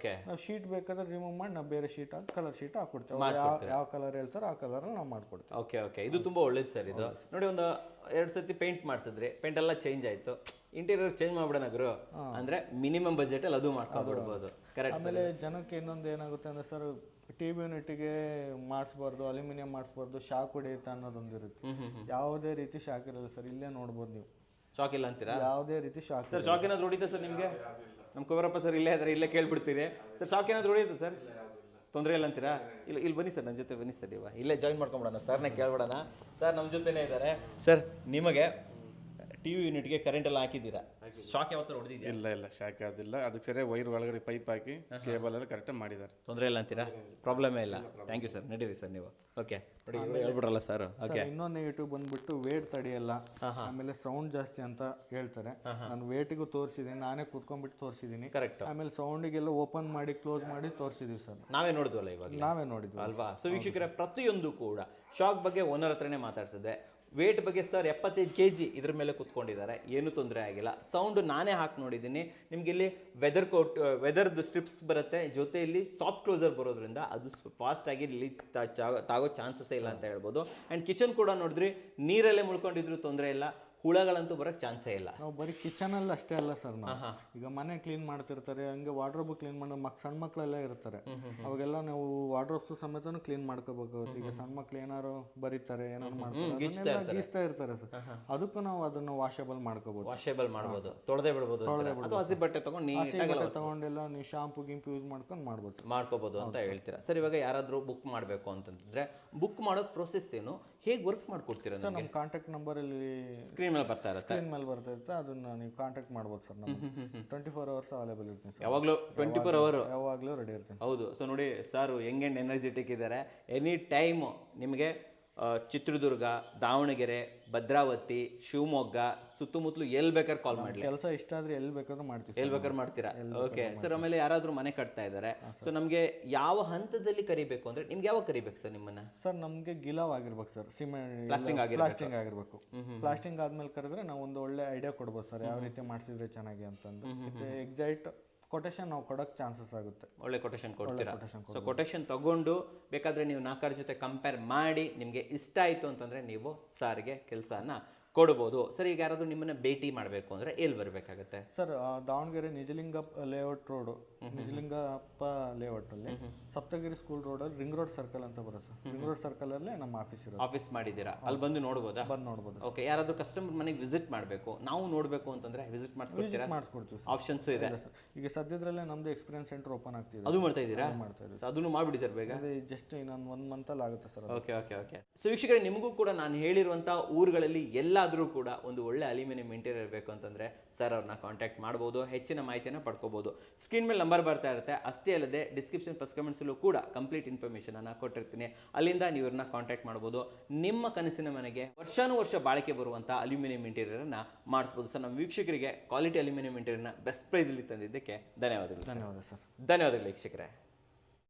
ನಾವು ಶೀಟ್ ಬೇಕಾದ್ರೆ ರಿಮೂವ್ ಮಾಡಿ ನಾವು ಬೇರೆ ಶೀಟ್ ಕಲರ್ ಶೀಟ್ ಹಾಕೊಡ್ತೇವೆ. ಯಾವ ಕಲರ್ ಹೇಳ್ತಾರೋ ಆ ಕಲರ್ ನಾವು ಮಾಡ್ಕೊಡ್ತೀವಿ. ಓಕೆ, ಇದು ತುಂಬಾ ಒಳ್ಳೇದು ಸರ್. ಇದು ನೋಡಿ, ಒಂದು 2 ಸತಿ ಪೇಂಟ್ ಮಾಡಿಸಿದ್ರಿ, ಪೇಂಟ್ ಎಲ್ಲ ಚೇಂಜ್ ಆಯ್ತು, ಇಂಟೀರಿಯರ್ ಚೇಂಜ್ ಮಾಡ್ಬಿಡೋಣ ಗುರು ಅಂದ್ರೆ ಮಿನಿಮಮ್ ಬಜೆಟ್ ಅಲ್ಲಿ ಅದು ಮಾಡ್ಕೊಬಿಡ್ಬೋದು. ಕರೆಕ್ಟ್. ಆಮೇಲೆ ಜನಕ್ಕೆ ಇನ್ನೊಂದು ಏನಾಗುತ್ತೆ ಅಂದ್ರೆ ಸರ್, ಟಿವಿ ಯೂನಿಟ್ಗೆ ಮಾಡಿಸ್ಬಾರ್ದು, ಅಲ್ಯೂಮಿನಿಯಂ ಮಾಡಿಸ್ಬಾರ್ದು, ಶಾಕ್ ಹೊಡೆಯುತ್ತೆ ಅನ್ನೋದೊಂದಿರುತ್ತೆ. ಯಾವುದೇ ರೀತಿ ಶಾಕ್ ಇರಲ್ಲ ಸರ್, ಇಲ್ಲೇ ನೋಡ್ಬೋದು ನೀವು. ಶಾಕ್ ಇಲ್ಲ ಅಂತೀರಾ? ಯಾವುದೇ ರೀತಿ ಶಾಕ್. ಸರ್ ಶಾಕ್ ಏನಾದ್ರು ಹೊಡಿತಾ ಸರ್ ನಿಮಗೆ? ನಮ್ಮ ಕುಮಾರಪ್ಪ ಸರ್ ಇಲ್ಲೇ ಇದ್ದಾರೆ, ಇಲ್ಲೇ ಕೇಳ್ಬಿಡ್ತೀರಿ. ಸರ್ ಶಾಕ್ ಏನಾದ್ರು ಹೊಡಿಯುತ್ತೆ ಸರ್? ತೊಂದರೆ ಇಲ್ಲ ಅಂತೀರಾ? ಇಲ್ಲಿ ಬನ್ನಿ ಸರ್, ನನ್ನ ಜೊತೆ ಬನ್ನಿ ಸರ್. ಇಲ್ಲೇ ಜಾಯಿನ್ ಮಾಡ್ಕೊಂಬಿಡೋಣ, ಸರ್ನೇ ಕೇಳ್ಬಿಡೋಣ. ಸರ್ ನಮ್ಮ ಜೊತೆನೇ ಇದ್ದಾರೆ. ಸರ್ ನಿಮಗೆ ಟಿವಿ ಯೂನಿಟ್ಗೆ ಕರೆಂಟ್ ಎಲ್ಲ ಹಾಕಿದ್ದೀರಾ? ಶಾಕ್ ಯಾವತ್ತಾರು ಹೊಡೆದಿದ್ದೀರಾ? ಇಲ್ಲ ಶಾಕ್ ಆದಿಲ್ಲ. ಅದಕ್ಕೆ ಸರಿಯಾಗಿ ವೈರ್ ಒಳಗಡೆ ಪೈಪ್ ಹಾಕಿ ಕೇಬಲ್ ಎಲ್ಲ ಕರೆಕ್ಟಾಗಿ ಮಾಡಿದ್ದಾರೆ. ತೊಂದರೆ ಇಲ್ಲ ಅಂತೀರಾ? ಪ್ರಾಬ್ಲಮೇ ಇಲ್ಲ. ಥ್ಯಾಂಕ್ ಯು ಸರ್, ನಡೀರಿ ಸರ್ ನೀವು. ಓಕೆ, ನೋಡಿ ಹೇಳ್ಬಿಡ್ರಲ್ಲ ಸರ್. ಓಕೆ, ಇನ್ನೊಂದು ನೆಗೆಟಿವ್ ಬಂದ್ಬಿಟ್ಟು ವೇಟ್ ತಡೆಯಲ್ಲ, ಆಮೇಲೆ ಸೌಂಡ್ ಜಾಸ್ತಿ ಅಂತ ಹೇಳ್ತಾರೆ. ನಾನು ವೇಟಿಗೂ ತೋರಿಸಿದ್ದೀನಿ, ನಾನೇ ಕೂತ್ಕೊಂಡ್ಬಿಟ್ಟು ತೋರಿಸಿದ್ದೀನಿ. ಕರೆಕ್ಟ್. ಆಮೇಲೆ ಸೌಂಡಿಗೆಲ್ಲ ಓಪನ್ ಮಾಡಿ ಕ್ಲೋಸ್ ಮಾಡಿ ತೋರಿಸಿದೀವಿ ಸರ್. ನಾವೇ ನೋಡಿದ್ವಲ್ಲ ಇವಾಗ, ನಾವೇ ನೋಡಿದ್ವಿ ಅಲ್ವಾ? ಸೊ ವೀಕ್ಷಕರೇ, ಪ್ರತಿಯೊಂದು ಕೂಡ ಶಾಕ್ ಬಗ್ಗೆ ಓನರ್ ಹತ್ರನೇ ಮಾತಾಡ್ಸಿದೆ. ವೇಟ್ ಬಗ್ಗೆ ಸರ್ 75 kg ಇದ್ರ ಮೇಲೆ ಕುತ್ಕೊಂಡಿದ್ದಾರೆ, ಏನು ತೊಂದರೆ ಆಗಿಲ್ಲ. ಸೌಂಡ್ ನಾನೇ ಹಾಕಿ ನೋಡಿದ್ದೀನಿ. ನಿಮ್ಗೆ ಇಲ್ಲಿ ವೆದರ್ದು ಸ್ಟ್ರಿಪ್ಸ್ ಬರುತ್ತೆ, ಜೊತೆಯಲ್ಲಿ ಸಾಫ್ಟ್ ಕ್ಲೋಸರ್ ಬರೋದ್ರಿಂದ ಅದು ಫಾಸ್ಟ್ ಆಗಿ ಇಲ್ಲಿ ತಾಗೋ ಚಾನ್ಸಸ್ ಇಲ್ಲ ಅಂತ ಹೇಳ್ಬೋದು. ಆ್ಯಂಡ್ ಕಿಚನ್ ಕೂಡ ನೋಡಿದ್ರಿ, ನೀರಲ್ಲೇ ಮುಳ್ಕೊಂಡಿದ್ರು ತೊಂದರೆ ಇಲ್ಲ, ಹುಳಗಳಂತೂ ಬರೋಕ್ಕೆ ಚಾನ್ಸೇ ಇಲ್ಲ. ನಾವು ಬರೀ ಕಿಚನಲ್ಲಿ ಅಷ್ಟೇ ಅಲ್ಲ ಸರ್, ನಾವು ಈಗ ಮನೆ ಕ್ಲೀನ್ ಮಾಡ್ತಿರ್ತಾರೆ, ಹಂಗೆ ವಾರ್ಡ್ರೋಬ್ ಕ್ಲೀನ್ ಮಾಡೋ ಸಣ್ಣ ಮಕ್ಕಳೆಲ್ಲ ಇರ್ತಾರೆ, ಅವಾಗೆಲ್ಲ ನಾವು ವಾರ್ಡ್ರೋಬ್ಸ್ ಸಮೇತನು ಕ್ಲೀನ್ ಮಾಡ್ಕೋಬೇಕಾಗುತ್ತೆ. ಈಗ ಸಣ್ಣ ಮಕ್ಳು ಏನಾರು ಬರೀತಾರೆ, ಏನಾರು ಮಾಡ್ತಾರೆ, ಗೀಸ್ತಾ ಇರ್ತಾರೆ ಸರ್, ಅದಕ್ಕೂ ನಾವು ಅದನ್ನು ವಾಷೇಬಲ್ ಮಾಡ್ಕೋಬಹುದು. ವಾಷೇಬಲ್ ಮಾಡ್ಬೋದು, ತೊಳೆದೇ ಬಿಡ್ಬೋದು, ಅಥವಾ ಹಸಿ ಬಟ್ಟೆ ತಗೊಂಡೆಲ್ಲ ನೀವು ಶಾಂಪು ಗಿಂಪು ಯೂಸ್ ಮಾಡ್ಕೊಂಡು ಮಾಡ್ಕೋಬಹುದು ಅಂತ ಹೇಳ್ತೀರಾ ಸರ್. ಇವಾಗ ಯಾರಾದರೂ ಬುಕ್ ಮಾಡಬೇಕು ಅಂತಂದ್ರೆ ಬುಕ್ ಮಾಡೋ ಪ್ರೊಸೆಸ್ ಏನು, ಹೇಗೆ ವರ್ಕ್ ಮಾಡ್ಕೊಡ್ತೀರಾ? ಸರ್ ನಮ್ಮ ಕಾಂಟ್ಯಾಕ್ಟ್ ನಂಬರ್ ಇಲ್ಲಿ ಸ್ಕ್ರೀನ್ ಮೇಲೆ ಬರ್ತಾ ಇರುತ್ತೆ, ಅದನ್ನ ನೀವು ಕಾಂಟ್ಯಾಕ್ಟ್ ಮಾಡ್ಬೋದು ಸರ್. ನಮ್ಮ 24 hours ಅವೈಲೇಬಲ್ ಇರ್ತೀನಿ ಸರ್, ಯಾವಾಗಲೂ 24 hours ಯಾವಾಗಲೂ ರೆಡಿ ಇರ್ತೀನಿ. ಹೌದು. ಸೊ ನೋಡಿ ಸರ್, ಯಂಗ್ ಆ್ಯಂಡ್ ಎನರ್ಜೆಟಿಕ್ ಇದ್ದಾರೆ. ಎನಿ ಟೈಮ್ ನಿಮಗೆ ಚಿತ್ರದುರ್ಗ, ದಾವಣಗೆರೆ, ಭದ್ರಾವತಿ, ಶಿವಮೊಗ್ಗ ಸುತ್ತಮುತ್ತಲು ಎಲ್ಲಿ ಬೇಕಾದ್ರೆ ಕಾಲ್ ಮಾಡಲಿ. ಕೆಲಸ ಇಷ್ಟ ಆದ್ರೆ ಎಲ್ಲಿ ಬೇಕಾದ್ರೂ ಮಾಡ್ತೀವಿ, ಎಲ್ಲಿ ಬೇಕಾದ್ರೆ ಮಾಡ್ತೀರಾ? Okay sir. ಆಮೇಲೆ ಯಾರಾದರೂ ಮನೆ ಕಟ್ತಾ ಇದ್ದಾರೆ, ಸೊ ನಮಗೆ ಯಾವ ಹಂತದಲ್ಲಿ ಕರಿಬೇಕು ಅಂದ್ರೆ ನಿಮ್ಗೆ ಯಾವಾಗ ಕರಿಬೇಕು ಸರ್ ನಿಮ್ಮನ್ನ? ಸರ್ ನಮ್ಗೆ ಗಿಲಾವ್ ಆಗಿರ್ಬೇಕು ಸರ್, ಸಿಮೆಂಟ್ ಪ್ಲಾಸ್ಟಿಂಗ್ ಆಗಿರ್ಬೇಕು. ಪ್ಲಾಸ್ಟಿಂಗ್ ಆದ್ಮೇಲೆ ಕರೆದ್ರೆ ನಾವು ಒಂದು ಒಳ್ಳೆ ಐಡಿಯಾ ಕೊಡ್ಬೋದು ಸರ್, ಯಾವ ರೀತಿ ಮಾಡಿಸಿದ್ರೆ ಚೆನ್ನಾಗಿ ಅಂತಂದು. ಎಕ್ಸಾಕ್ಟ್ ಕೊಟೇಶನ್ ನಾವು ಕೊಡೋಕೆ ಚಾನ್ಸಸ್ ಆಗುತ್ತೆ. ಒಳ್ಳೆ ಕೊಟೇಶನ್ ಕೊಡ್ತೀರಾ? ಸೊ ಕೊಟೇಶನ್ ತಗೊಂಡು ಬೇಕಾದ್ರೆ ನೀವು 4 ಜೊತೆ ಕಂಪೇರ್ ಮಾಡಿ ನಿಮಗೆ ಇಷ್ಟ ಆಯಿತು ಅಂತಂದರೆ ನೀವು ಸಾರಿಗೆ ಕೆಲಸನ ಕೊಡ್ಬೋದು ಸರ್. ಈಗ ಯಾರಾದರೂ ನಿಮ್ಮನ್ನ ಭೇಟಿ ಮಾಡಬೇಕು ಅಂದರೆ ಎಲ್ಲಿ ಬರಬೇಕಾಗತ್ತೆ sir? Davanagere Nijalingappa layout road, Nijalingappa ಲೇಔಟಲ್ಲಿ ಸಪ್ತಗಿರಿ ಸ್ಕೂಲ್ ರೋಡಲ್ಲಿ ರಿಂಗ್ ರೋಡ್ ಸರ್ಕಲ್ ಅಂತ ಬರುತ್ತೆ ಸರ್. ರಿಂಗ್ ರೋಡ್ ಸರ್ಕಲಲ್ಲೇ ನಮ್ಮ ಆಫೀಸ್ ಇರೋದು. ಆಫೀಸ್ ಮಾಡಿದ್ದೀರಾ? ಅಲ್ಲಿ ಬಂದು ನೋಡ್ಬೋದಾ? ಬಂದು ನೋಡ್ಬೋದು. ಓಕೆ. ಯಾರಾದರೂ ಕಸ್ಟಮರ್ ಮನೆಗೆ ವಿಸಿಟ್ ಮಾಡಬೇಕು, ನಾವು ನೋಡಬೇಕು ಅಂತಂದರೆ ವಿಸಿಟ್ ಮಾಡಿಸ್ಕೊಡ್ತೀವಿ. ಆಪ್ಷನ್ಸು ಇದೆ ಈಗ ಸದ್ಯದಲ್ಲೇ ನಮ್ಮದು ಎಕ್ಸ್ಪೀರಿಯನ್ಸ್ ಸೆಂಟರ್ ಓಪನ್ ಆಗ್ತಿದೆ. ಅದು ಮಾಡ್ತಾ ಇದ್ದೀರಾ? ಅದನ್ನು ಮಾಡಿಬಿಡಿ ಸರ್ ಬೇಗ. ಜಸ್ಟ್ ಇನ್ನೊಂದು 1 monthಲ್ಲಿ ಆಗುತ್ತೆ ಸರ್. ಓಕೆ. ಸೊ ವೀಕ್ಷಕರೇ, ನಿಮಗೂ ಕೂಡ ನಾನು ಹೇಳಿರುವಂಥ ಊರುಗಳಲ್ಲಿ ಎಲ್ಲಾದರೂ ಕೂಡ ಒಂದು ಒಳ್ಳೆ ಅಲ್ಯೂಮಿನಿಯಂ ಇಂಟೀರಿಯರ್ ಬೇಕು ಅಂತಂದರೆ ಸರ್ ಅವ್ರನ್ನ ಕಾಂಟ್ಯಾಕ್ಟ್ ಮಾಡ್ಬೋದು, ಹೆಚ್ಚಿನ ಮಾಹಿತಿಯನ್ನು ಪಡ್ಕೋಬೋದು. ಸ್ಕ್ರೀನ್ ಮೇಲೆ ನಂಬರ್ ಬರ್ತಾ ಇರುತ್ತೆ. ಅಷ್ಟೇ ಅಲ್ಲದೆ ಡಿಸ್ಕ್ರಿಪ್ಷನ್ ಫಸ್ಟ್ ಕಮೆಂಟ್ಸಲ್ಲೂ ಕೂಡ ಕಂಪ್ಲೀಟ್ ಇನ್ಫಾರ್ಮೇಷನನ್ನು ಕೊಟ್ಟಿರ್ತೀನಿ, ಅಲ್ಲಿಂದ ನೀವು ಇವ್ರನ್ನ ಕಾಂಟ್ಯಾಕ್ಟ್ ಮಾಡ್ಬೋದು. ನಿಮ್ಮ ಕನಸಿನ ಮನೆಗೆ ವರ್ಷಾನುವರ್ಷ ಬಾಳಿಕೆ ಬರುವಂಥ ಅಲ್ಯೂಮಿನಿಯಂ ಇಂಟೀರಿಯರನ್ನು ಮಾಡಿಸ್ಬೋದು ಸರ್. ನಮ್ಮ ವೀಕ್ಷಕರಿಗೆ ಕ್ವಾಲಿಟಿ ಅಲ್ಯೂಮಿನಿಯಂ ಇಂಟೀರಿಯರ್ನ ಬೆಸ್ಟ್ ಪ್ರೈಸಲ್ಲಿ ತಂದಿದ್ದಕ್ಕೆ ಧನ್ಯವಾದಗಳು. ಧನ್ಯವಾದ ಸರ್. ಧನ್ಯವಾದಗಳು ವೀಕ್ಷಕರೇ.